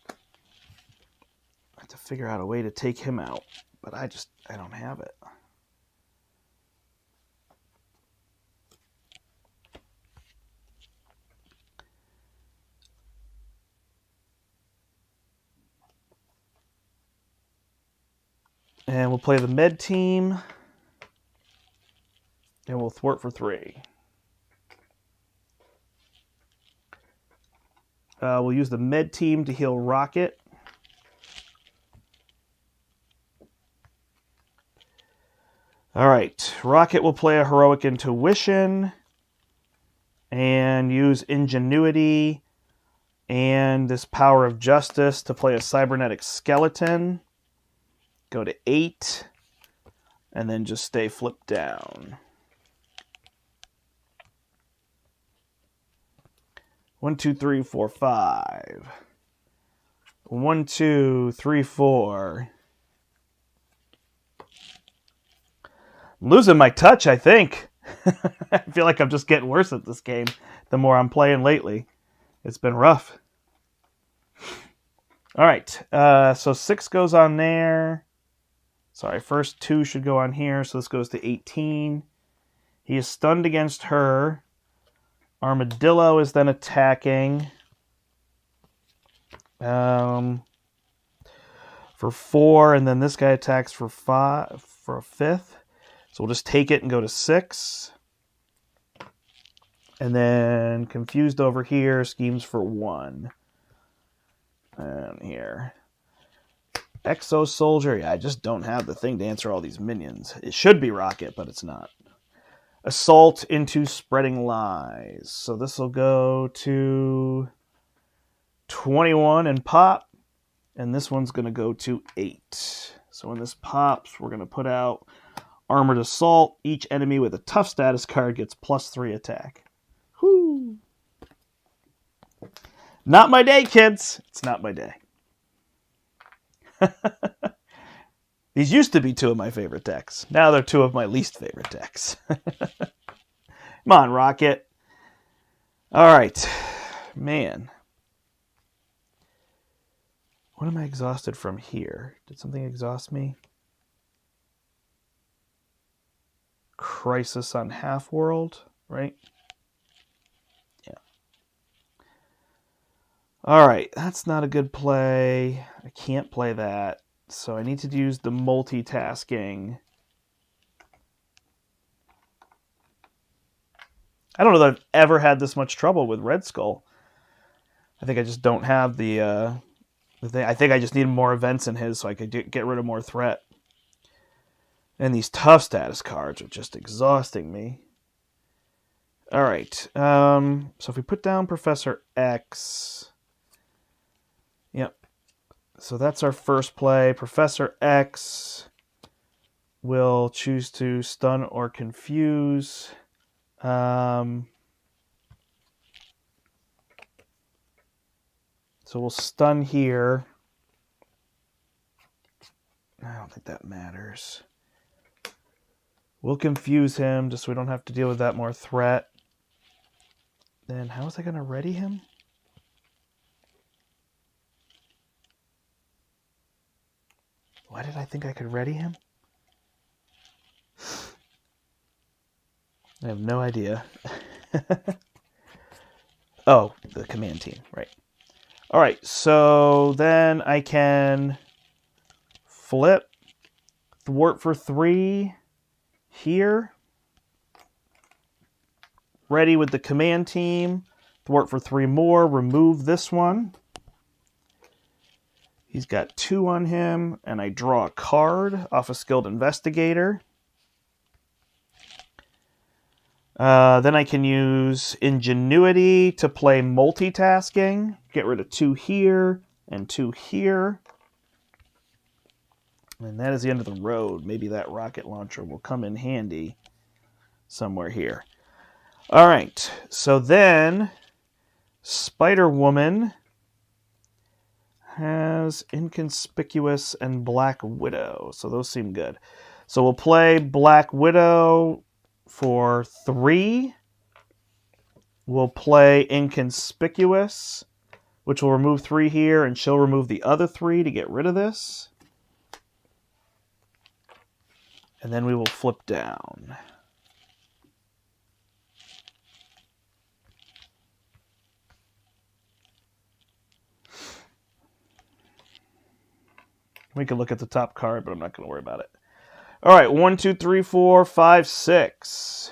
I have to figure out a way to take him out, but I don't have it. And we'll play the med team. And we'll thwart for 3. We'll use the med team to heal Rocket. All right, Rocket will play a Heroic Intuition and use Ingenuity and this Power of Justice to play a Cybernetic Skeleton. Go to 8, and then just stay flipped down. 1, 2, 3, 4, 5. 1, 2, 3, 4. I'm losing my touch, I think. I feel like I'm just getting worse at this game the more I'm playing lately. It's been rough. All right, so 6 goes on there. Sorry, first 2 should go on here, so this goes to 18. He is stunned against her. Armadillo is then attacking. For 4, and then this guy attacks for 5, for a 5th. So we'll just take it and go to 6. And then Confused over here schemes for 1. And here. Exo Soldier. Yeah, I just don't have the thing to answer all these minions. It should be Rocket, but it's not. Assault into Spreading Lies. So this will go to 21 and pop. And this one's going to go to 8. So when this pops, we're going to put out Armored Assault. Each enemy with a tough status card gets +3 attack. Whoo! Not my day, kids. It's not my day. These used to be 2 of my favorite decks. Now they're 2 of my least favorite decks. Come on, Rocket. All right. Man. What am I exhausted from here? Did something exhaust me? Crisis on Half-World, right? Yeah. All right, that's not a good play. I can't play that, so I need to use the multitasking. I don't know that I've ever had this much trouble with Red Skull. I think I just don't have the thing. I think I just need more events in his so I could get rid of more threat. And these tough status cards are just exhausting me. All right. So if we put down Professor X. Yep. So that's our first play. Professor X will choose to stun or confuse. So we'll stun here. I don't think that matters. We'll confuse him just so we don't have to deal with that more threat. Then how was I going to ready him? Why did I think I could ready him? I have no idea. Oh, the command team, right. All right, so then I can flip, thwart for 3 here. Ready with the command team, thwart for 3 more, remove this one. He's got 2 on him, and I draw a card off a Skilled Investigator. Then I can use Ingenuity to play multitasking. Get rid of 2 here and 2 here. And that is the end of the road. Maybe that rocket launcher will come in handy somewhere here. All right, so then Spiderwoman has Inconspicuous and Black Widow. So those seem good. So we'll play Black Widow for 3. We'll play Inconspicuous, which will remove 3 here, and she'll remove the other 3 to get rid of this. And then we will flip down. We can look at the top card, but I'm not going to worry about it. All right, 1, 2, 3, 4, 5, 6.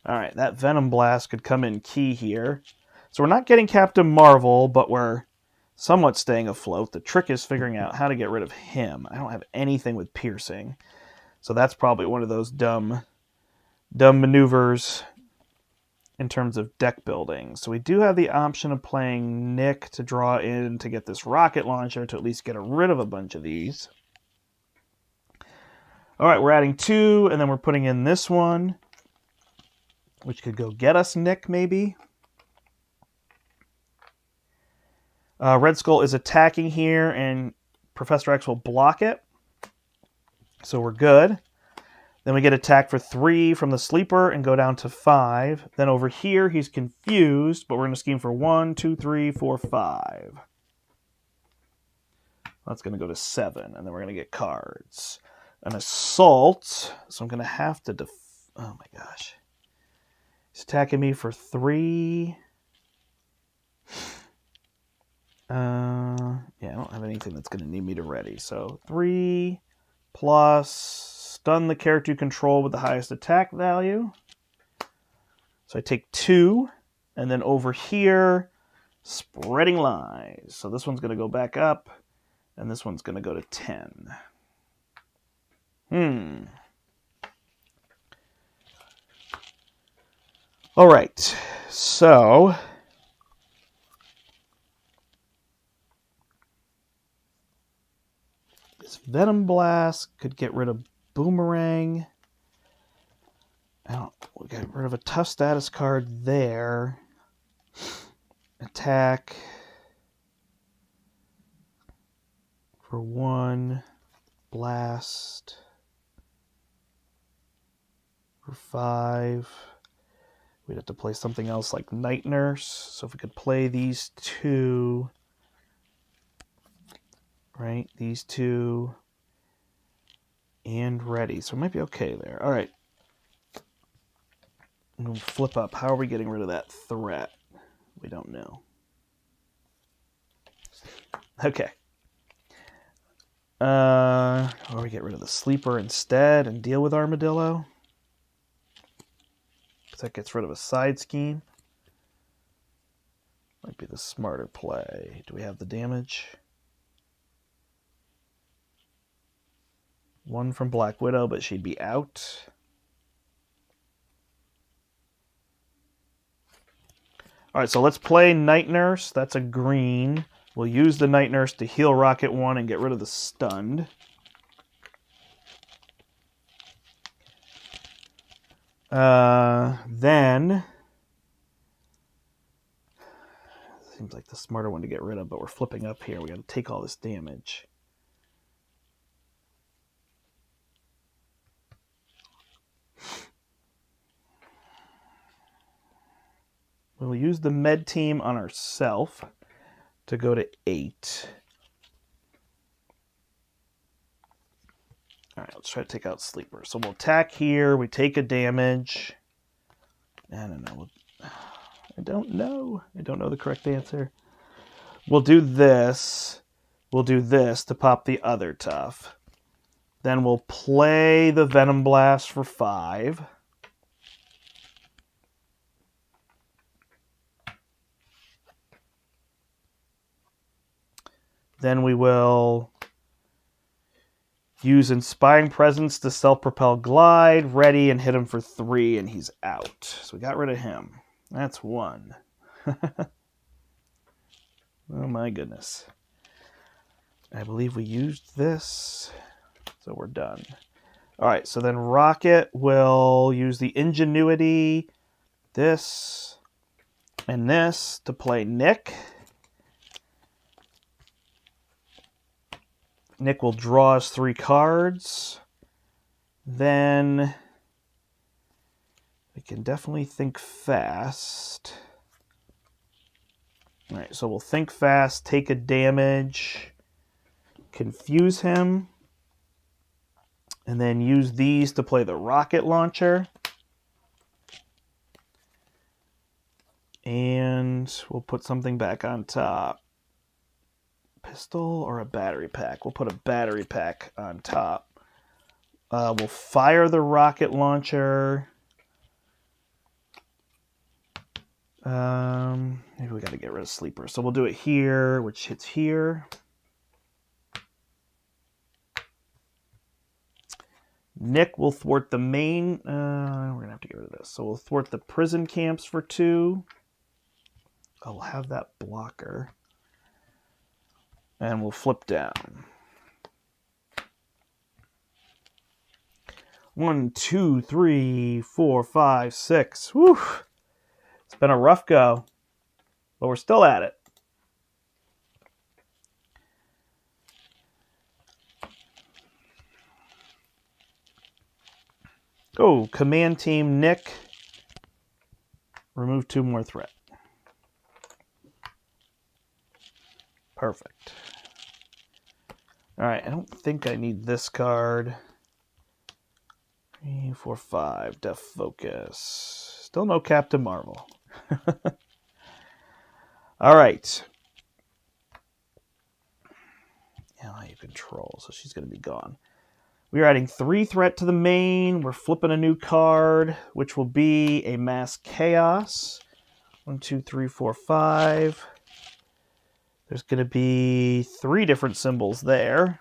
All right, that Venom Blast could come in key here. So we're not getting Captain Marvel, but we're somewhat staying afloat. The trick is figuring out how to get rid of him. I don't have anything with piercing. So that's probably one of those dumb maneuvers in terms of deck building. So we do have the option of playing Nick to draw in to get this rocket launcher to at least get rid of a bunch of these. All right, we're adding 2, and then we're putting in this one, which could go get us Nick, maybe. Red Skull is attacking here, and Professor X will block it. So we're good. Then we get attack for 3 from the sleeper and go down to 5. Then over here, he's confused, but we're going to scheme for 1, 2, 3, 4, 5. That's going to go to 7, and then we're going to get cards. An assault, so I'm going to have to oh my gosh. He's attacking me for 3. Yeah, I don't have anything that's going to need me to ready. So 3 plus stun the character you control with the highest attack value. So I take 2, and then over here, spreading lies. So this one's going to go back up, and this one's going to go to 10. All right, so this Venom Blast could get rid of Boomerang. We'll get rid of a tough status card there. Attack for 1. Blast for 5. We'd have to play something else like Night Nurse. So if we could play these 2, right? These 2 and ready. So it might be okay there. All right. We'll flip up. How are we getting rid of that threat? We don't know. Okay. Or we get rid of the sleeper instead and deal with Armadillo. Because that gets rid of a side scheme. Might be the smarter play. Do we have the damage? 1 from Black Widow, but she'd be out. All right, so let's play Night Nurse. That's a green. We'll use the Night Nurse to heal Rocket 1 and get rid of the stunned. Then, seems like the smarter one to get rid of, but we're flipping up here. We got to take all this damage. We'll use the med team on ourselves to go to 8. All right, let's try to take out Sleeper. So we'll attack here. We take a damage. I don't know. I don't know. I don't know the correct answer. We'll do this. We'll do this to pop the other tough. Then we'll play the Venom Blast for 5. Then we will use Inspiring Presence to self-propel glide, ready, and hit him for 3, and he's out. So we got rid of him. That's 1. Oh my goodness. I believe we used this, so we're done. All right, so then Rocket will use the Ingenuity, this, and this to play Nick. Nick will draw us 3 cards. Then we can definitely think fast. All right, so we'll think fast, take a damage, confuse him, and then use these to play the rocket launcher. And we'll put something back on top. Pistol or a battery pack? We'll put a battery pack on top. We'll fire the rocket launcher. Maybe we got to get rid of Sleeper. So we'll do it here, which hits here. Nick will thwart the main. We're going to have to get rid of this. So we'll thwart the prison camps for 2. I'll have that blocker. And we'll flip down. 1, 2, 3, 4, 5, 6. Whew. It's been a rough go, but we're still at it. Oh, command team Nick. Remove 2 more threat. Perfect. All right, I don't think I need this card. 3, 4, 5. Def Focus. Still no Captain Marvel. All right. Yeah, you control, so she's going to be gone. We are adding 3 threat to the main. We're flipping a new card, which will be a Mass Chaos. 1, 2, 3, 4, 5. There's going to be 3 different symbols there.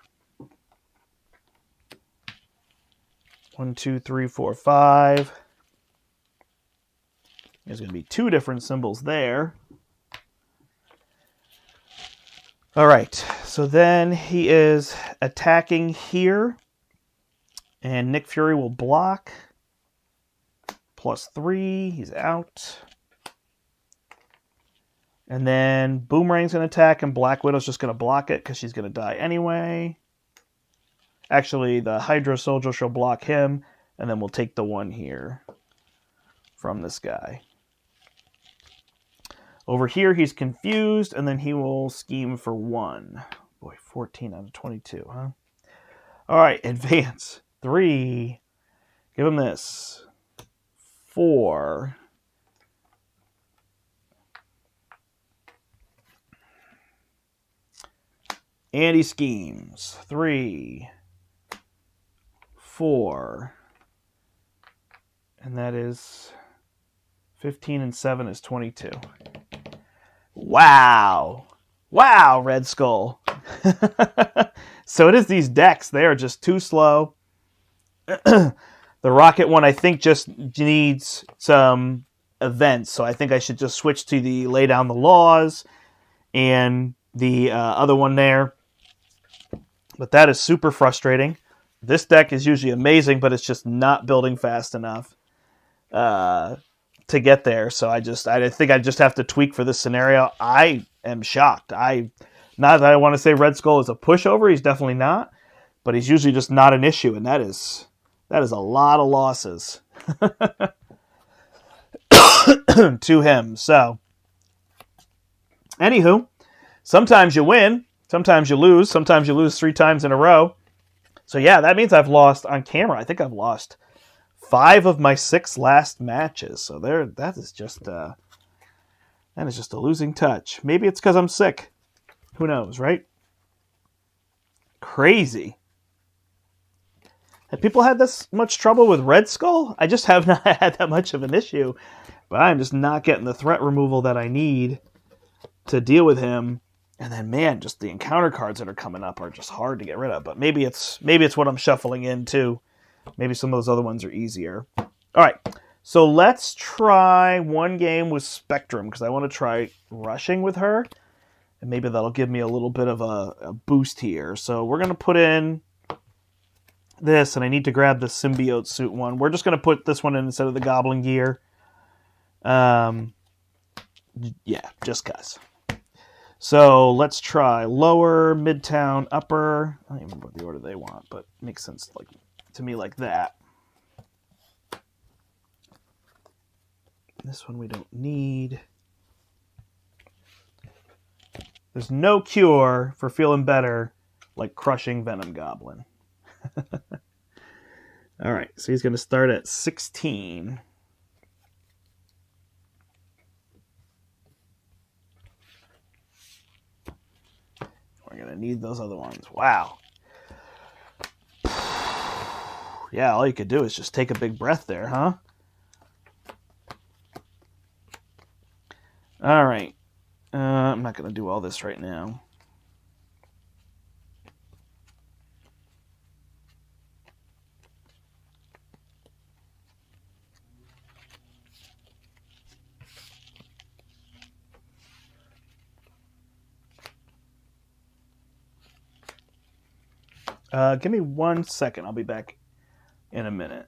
1, 2, 3, 4, 5. There's going to be 2 different symbols there. All right, so then he is attacking here. And Nick Fury will block. +3, he's out. And then Boomerang's going to attack, and Black Widow's just going to block it because she's going to die anyway. Actually, the Hydra Soldier shall block him, and then we'll take the 1 here from this guy. Over here, he's confused, and then he will scheme for 1. Boy, 14 out of 22, huh? All right, advance. 3. Give him this. 4. And he schemes. 3. 4. And that is 15 and 7 is 22. Wow. Wow, Red Skull. So it is these decks. They are just too slow. The Rocket one, I think, just needs some events. So I think I should just switch to the Lay Down the Laws and the other one there. But that is super frustrating. This deck is usually amazing, but it's just not building fast enough to get there. So I think I just have to tweak for this scenario. I am shocked. Not that I want to say Red Skull is a pushover. He's definitely not. But he's usually just not an issue, and that is a lot of losses to him. So, anywho, sometimes you win, sometimes you lose 3 times in a row. So yeah, that means I've lost on camera. I think I've lost 5 of my 6 last matches. So that is just a losing touch. Maybe it's because I'm sick. Who knows, right? Crazy. Have people had this much trouble with Red Skull? I just have not had that much of an issue. But I'm just not getting the threat removal that I need to deal with him. And then, man, just the encounter cards that are coming up are just hard to get rid of. But maybe it's what I'm shuffling in, too. Maybe some of those other ones are easier. All right, so let's try one game with Spectrum, because I want to try rushing with her. And maybe that'll give me a little bit of a boost here. So we're going to put in this, and I need to grab the symbiote suit one. We're just going to put this one in instead of the goblin gear. Yeah, just because. So let's try lower, midtown, upper. I don't even remember the order they want, but it makes sense to me like that. This one we don't need. There's no cure for feeling better like crushing Venom Goblin. All right, so he's going to start at 16. We're going to need those other ones. Wow. Yeah, all you could do is just take a big breath there, huh? All right. I'm not going to do all this right now. Give me 1 second. I'll be back in a minute.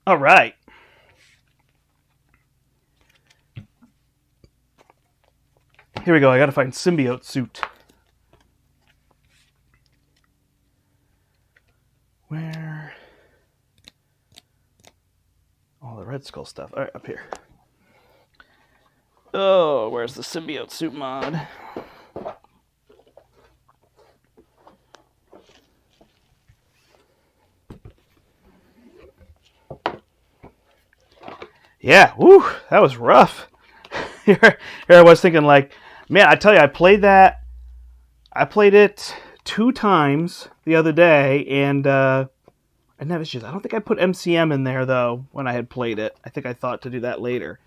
All right. Here we go. I got to find symbiote suit. Where? All the Red Skull stuff. All right, up here. Oh, where's the symbiote suit mod? Yeah, woo, that was rough. Here I was thinking, like, man, I tell you, I played it 2 times the other day, and I never just. I don't think I put MCM in there though when I had played it. I think I thought to do that later.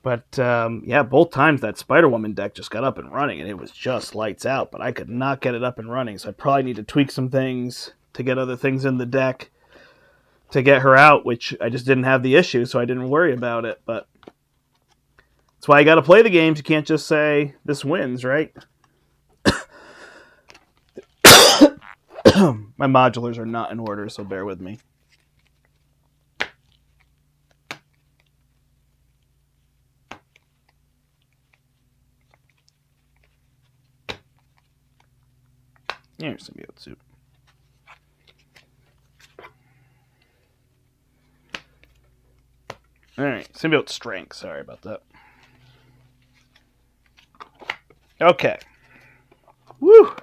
But yeah, both times that Spiderwoman deck just got up and running, and it was just lights out. But I could not get it up and running, so I probably need to tweak some things to get other things in the deck to get her out, which I just didn't have the issue, so I didn't worry about it. But that's why you got to play the games. You can't just say this wins, right? My modulars are not in order, so bear with me. Here's symbiote suit. Alright, symbiote strength. Sorry about that. Okay. Woo!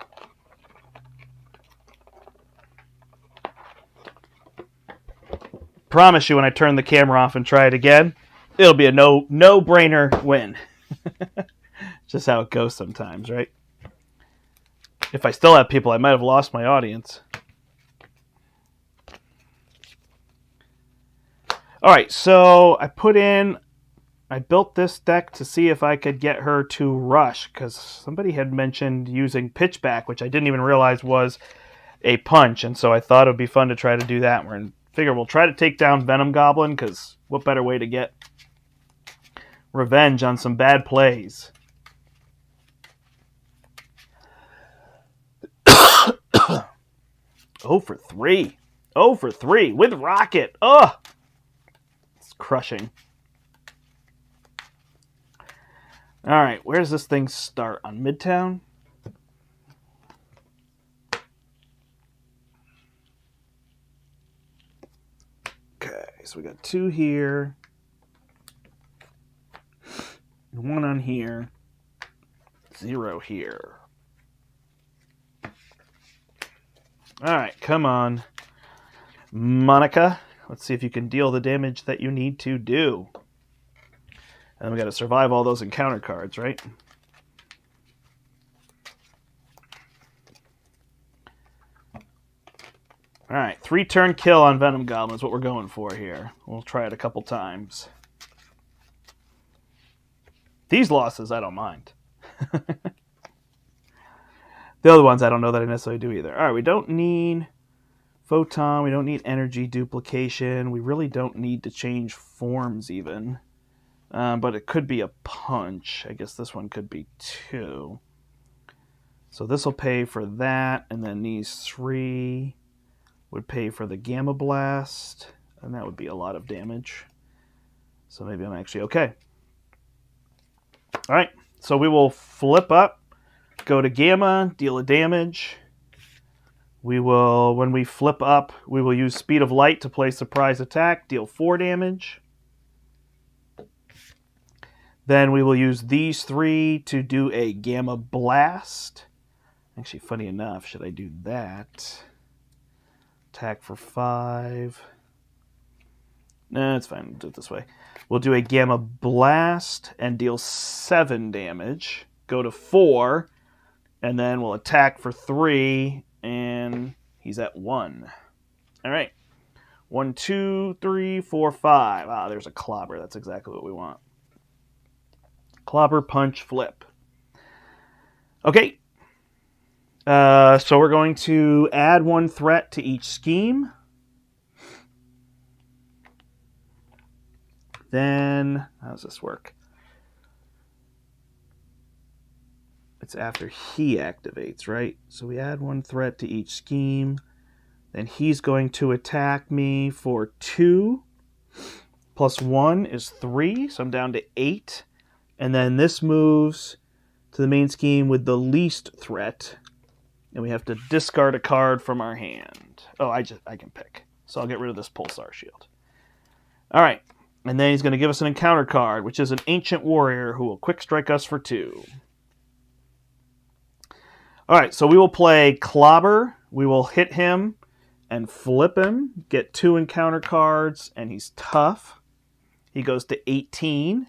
Promise you, when I turn the camera off and try it again, it'll be a no-brainer win. Just how it goes sometimes, right? If I still have people, I might have lost my audience. Alright, so I built this deck to see if I could get her to rush, because somebody had mentioned using pitchback, which I didn't even realize was a punch, and so I thought it would be fun to try to do that. We're in figure we'll try to take down Venom Goblin, because what better way to get revenge on some bad plays? Oh for 3. Oh for 3 with Rocket. Ugh. It's crushing. Alright, where does this thing start? On Midtown? Okay, so we got 2 here. 1 on here. 0 here. All right, come on, Monica. Let's see if you can deal the damage that you need to do. And we got to survive all those encounter cards, right? All right, 3-turn kill on Venom Goblin is what we're going for here. We'll try it a couple times. These losses, I don't mind. The other ones, I don't know that I necessarily do either. All right, we don't need Photon. We don't need energy duplication. We really don't need to change forms even. But it could be a punch. I guess this one could be 2. So this will pay for that, and then these 3 would pay for the Gamma Blast, and that would be a lot of damage. So maybe I'm actually okay. All right, so we will flip up, go to Gamma, deal a damage. We will, when we flip up, we will use Speed of Light to play Surprise Attack, deal 4 damage. Then we will use these 3 to do a Gamma Blast. Actually, funny enough, should I do that? Attack for 5. No, it's fine. We'll do it this way. We'll do a Gamma Blast and deal 7 damage. Go to 4. And then we'll attack for 3. And he's at 1. All right. 1, 2, 3, 4, 5. Ah, there's a clobber. That's exactly what we want. Clobber, punch, flip. Okay. So we're going to add 1 threat to each scheme. Then, how does this work? It's after he activates, right? So we add 1 threat to each scheme. Then he's going to attack me for 2. Plus 1 is 3, so I'm down to 8. And then this moves to the main scheme with the least threat. And we have to discard a card from our hand. Oh, I can pick. So I'll get rid of this Pulsar Shield. All right. And then he's going to give us an encounter card, which is an Ancient Warrior who will quick strike us for 2. All right, so we will play Clobber. We will hit him and flip him, get 2 encounter cards, and he's tough. He goes to 18.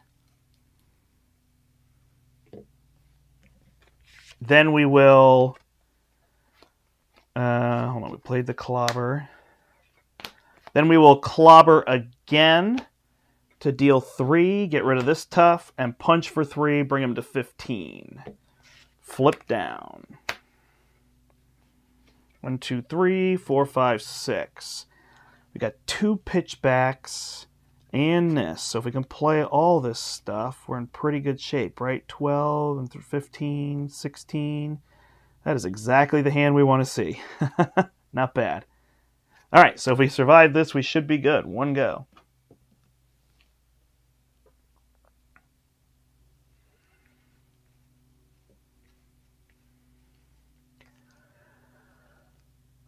Then we will... hold on, we played the Clobber. Then we will Clobber again to deal 3, get rid of this tough, and punch for 3, bring him to 15. Flip down. 1, 2, 3, 4, 5, 6. We got 2 pitchbacks and this. So if we can play all this stuff, we're in pretty good shape, right? 12 and through 15, 16. That is exactly the hand we want to see. Not bad. All right, so if we survive this, we should be good. 1 go.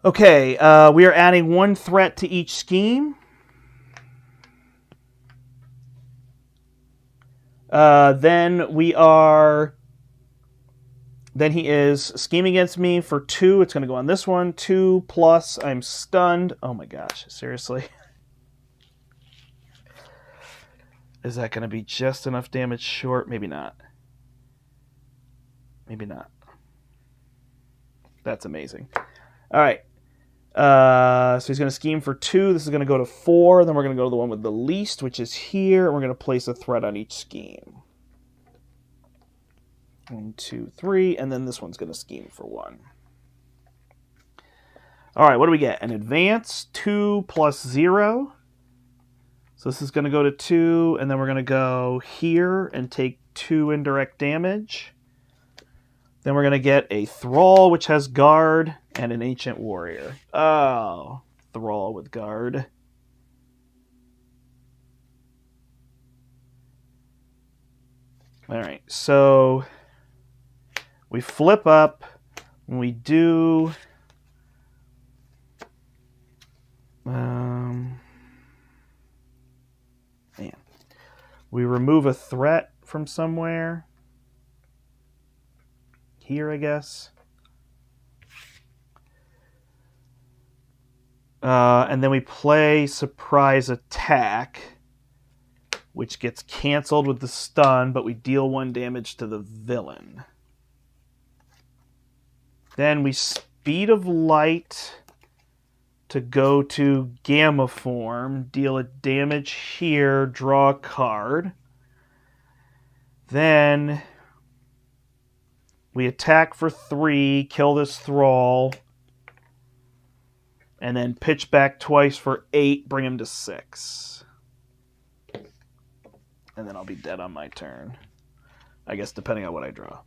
Okay, we are adding 1 threat to each scheme. Then he is scheming against me for 2. It's going to go on this one. 2 plus, I'm stunned. Oh my gosh, seriously? Is that going to be just enough damage short? Maybe not. Maybe not. That's amazing. All right. So he's going to scheme for 2. This is going to go to 4. Then we're going to go to the one with the least, which is here. And we're going to place a threat on each scheme. 1, 2, 3. And then this one's going to scheme for 1. All right, what do we get? An advance, 2 plus 0. So this is going to go to 2. And then we're going to go here and take 2 indirect damage. Then we're going to get a Thrall, which has Guard, and an Ancient Warrior. Oh, Thrall with Guard. All right, so we flip up. When we do... man. We remove a threat from somewhere. Here, I guess. And then we play surprise attack, which gets canceled with the stun, but we deal 1 damage to the villain. Then we speed of light to go to gamma form, deal a damage here, draw a card. Then we attack for 3, kill this thrall, and then pitch back twice for 8, bring him to 6. And then I'll be dead on my turn. I guess depending on what I draw.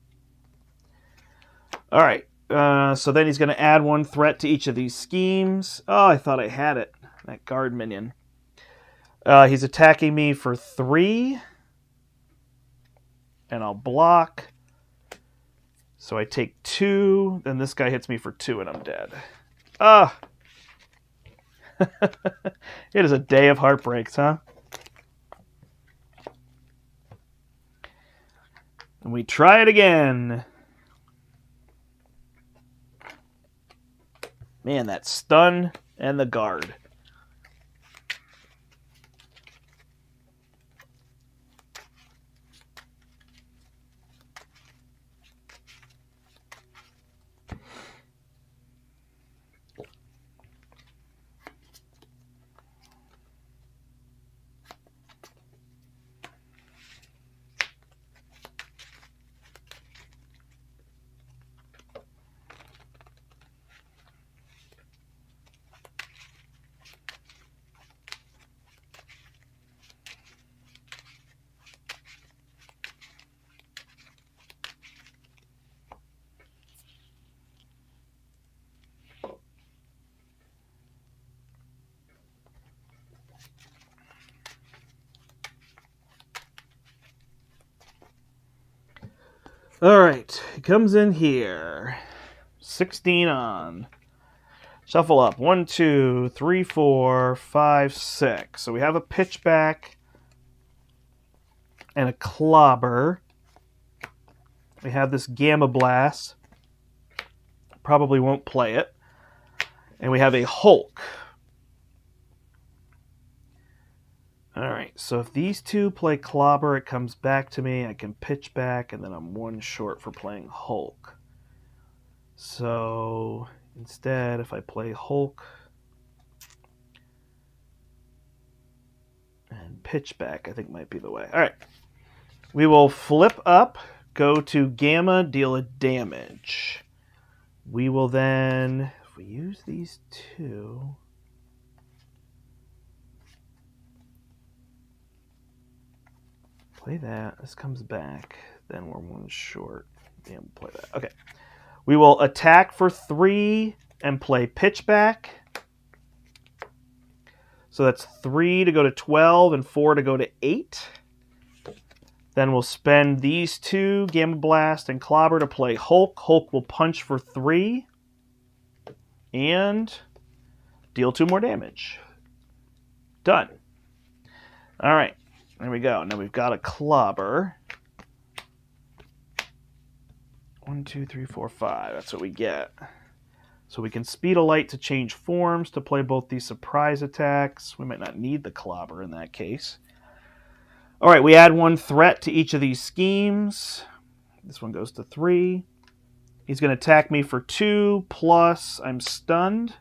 All right. So then he's going to add 1 threat to each of these schemes. Oh, I thought I had it. That guard minion. He's attacking me for 3. And I'll block. So I take 2. Then this guy hits me for 2 and I'm dead. Ah! It is a day of heartbreaks, huh? And we try it again. Man, that stun and the guard. All right, he comes in here. 16 on. Shuffle up. 1, 2, 3, 4, 5, 6. So we have a pitchback and a clobber. We have this Gamma Blast. Probably won't play it. And we have a Hulk. All right, so if these two play clobber, it comes back to me. I can pitch back, and then I'm 1 short for playing Hulk. So instead, if I play Hulk and pitch back, I think might be the way. All right, we will flip up, go to Gamma, deal a damage. We will then, if we use these 2... play that. This comes back. Then we're 1 short. Yeah, we'll play that. Okay. We will attack for 3 and play pitchback. So that's 3 to go to 12 and 4 to go to 8. Then we'll spend these 2, Gamma Blast and Clobber, to play Hulk. Hulk will punch for 3 and deal 2 more damage. Done. All right. There we go. Now we've got a clobber. 1, 2, 3, 4, 5. That's what we get. So we can speed a light to change forms to play both these surprise attacks. We might not need the clobber in that case. All right, we add 1 threat to each of these schemes. This one goes to 3. He's going to attack me for 2, plus I'm stunned.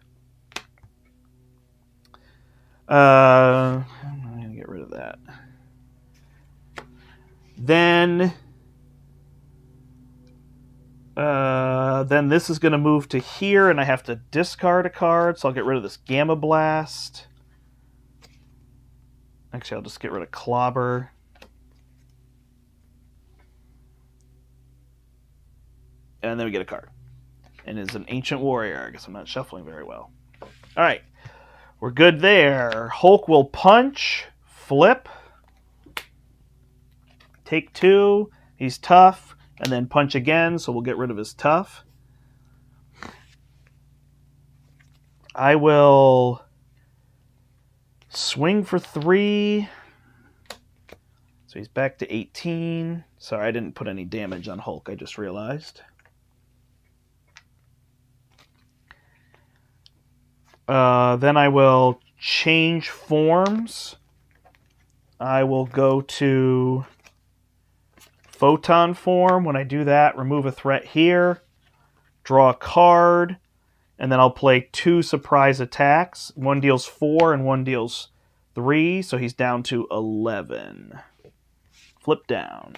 I'm going to get rid of that. Then this is going to move to here, and I have to discard a card, so I'll get rid of this Gamma Blast. Actually, I'll just get rid of Clobber. And then we get a card. And it's an Ancient Warrior. I guess I'm not shuffling very well. All right. We're good there. Hulk will punch, flip, take 2. He's tough, and then punch again, so we'll get rid of his tough. I will swing for 3. So he's back to 18. Sorry, I didn't put any damage on Hulk, I just realized. Then I will change forms. I will go to photon form. When I do that, remove a threat here, draw a card, and then I'll play 2 surprise attacks. One deals 4 and one deals 3, so he's down to 11. Flip down.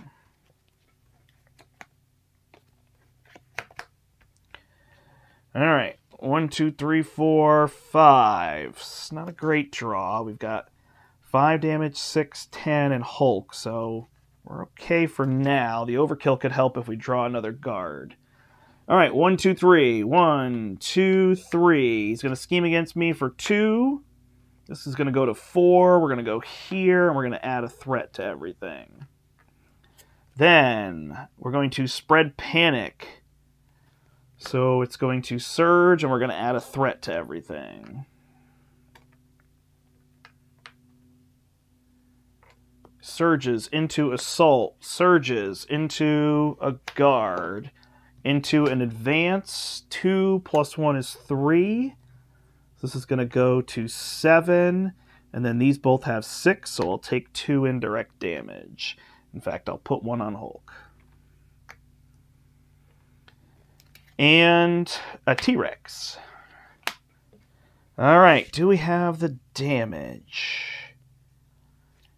All right, 1, 2, 3, 4, 5. It's not a great draw. We've got 5 damage, 6, 10, and Hulk, so we're okay for now. The overkill could help if we draw another guard. All right, 1, 2, 3. 1, 2, 3. He's going to scheme against me for 2. This is going to go to 4. We're going to go here, and we're going to add a threat to everything. Then we're going to spread panic. So it's going to surge, and we're going to add a threat to everything. Surges into assault. Surges into a guard. Into an advance. 2 + 1 is 3. So this is going to go to 7. And then these both have 6, so I'll take 2 indirect damage. In fact, I'll put 1 on Hulk. And a T-Rex. All right, do we have the damage?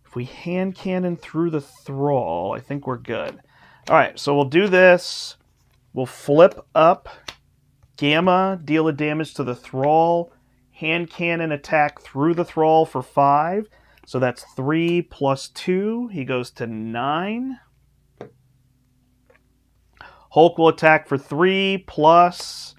If we hand cannon through the thrall, I think we're good. All right, so we'll do this. We'll flip up Gamma, deal a damage to the thrall. Hand cannon attack through the thrall for 5. So that's 3 + 2. He goes to 9. Hulk will attack for 3 plus...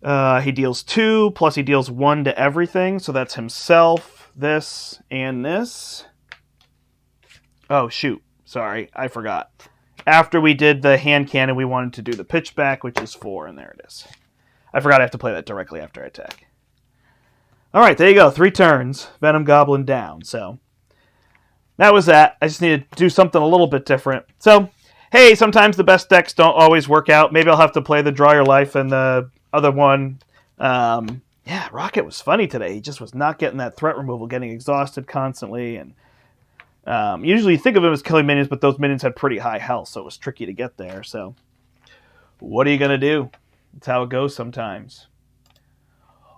he deals 2, plus he deals 1 to everything. So that's himself, this, and this. Oh, shoot. Sorry, I forgot. After we did the hand cannon, we wanted to do the pitchback, which is 4, and there it is. I forgot I have to play that directly after I attack. All right, there you go. 3 turns. Venom Goblin down. So that was that. I just needed to do something a little bit different. So, hey, sometimes the best decks don't always work out. Maybe I'll have to play the Draw Your Life and the other one. Yeah, Rocket was funny today. He just was not getting that threat removal, getting exhausted constantly. And usually you think of him as killing minions, but those minions had pretty high health, so it was tricky to get there. So what are you going to do? That's how it goes sometimes.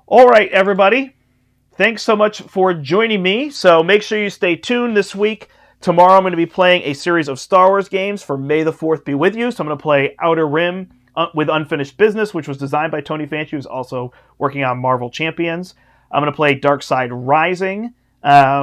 All right, everybody. Thanks so much for joining me. So make sure you stay tuned this week. Tomorrow I'm going to be playing a series of Star Wars games for May the 4th be with you. So I'm going to play Outer Rim with Unfinished Business, which was designed by Tony Fanchi, who's also working on Marvel Champions. I'm going to play Dark Side Rising,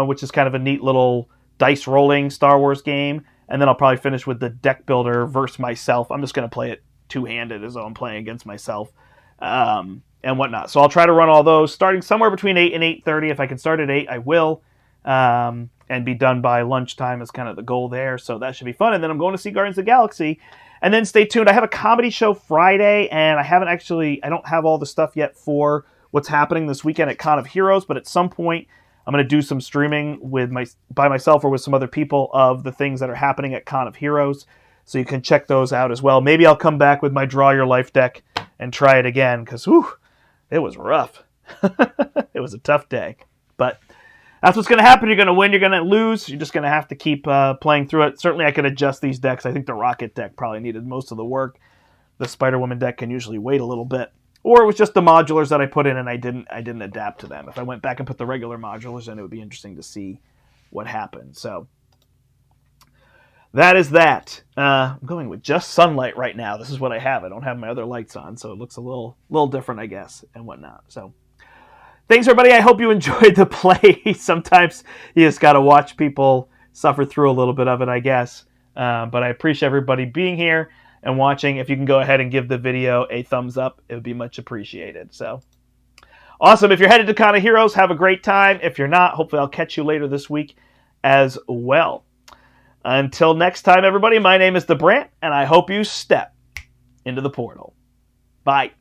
which is kind of a neat little dice rolling Star Wars game. And then I'll probably finish with the Deck Builder versus myself. I'm just going to play it two-handed as though I'm playing against myself. And whatnot. So I'll try to run all those starting somewhere between 8 and 8:30. If I can start at 8, I will. And be done by lunchtime is kind of the goal there. So that should be fun. And then I'm going to see Guardians of the Galaxy. And then stay tuned. I have a comedy show Friday, and I don't have all the stuff yet for what's happening this weekend at Con of Heroes, but at some point I'm going to do some streaming by myself or with some other people of the things that are happening at Con of Heroes. So you can check those out as well. Maybe I'll come back with my Draw Your Life deck and try it again, because it was rough. It was a tough day. But that's what's going to happen. You're going to win, you're going to lose. You're just going to have to keep playing through it. Certainly I could adjust these decks. I think the Rocket deck probably needed most of the work. The Spiderwoman deck can usually wait a little bit. Or it was just the modulars that I put in and I didn't adapt to them. If I went back and put the regular modulars in, it would be interesting to see what happened. So that is that. I'm going with just sunlight right now. This is what I have. I don't have my other lights on, so it looks a little different, I guess, and whatnot. So thanks, everybody. I hope you enjoyed the play. Sometimes you just got to watch people suffer through a little bit of it, I guess. But I appreciate everybody being here and watching. If you can go ahead and give the video a thumbs up, it would be much appreciated. So awesome. If you're headed to Con of Heroes, have a great time. If you're not, hopefully I'll catch you later this week as well. Until next time, everybody, my name is the Brandt, and I hope you step into the portal. Bye.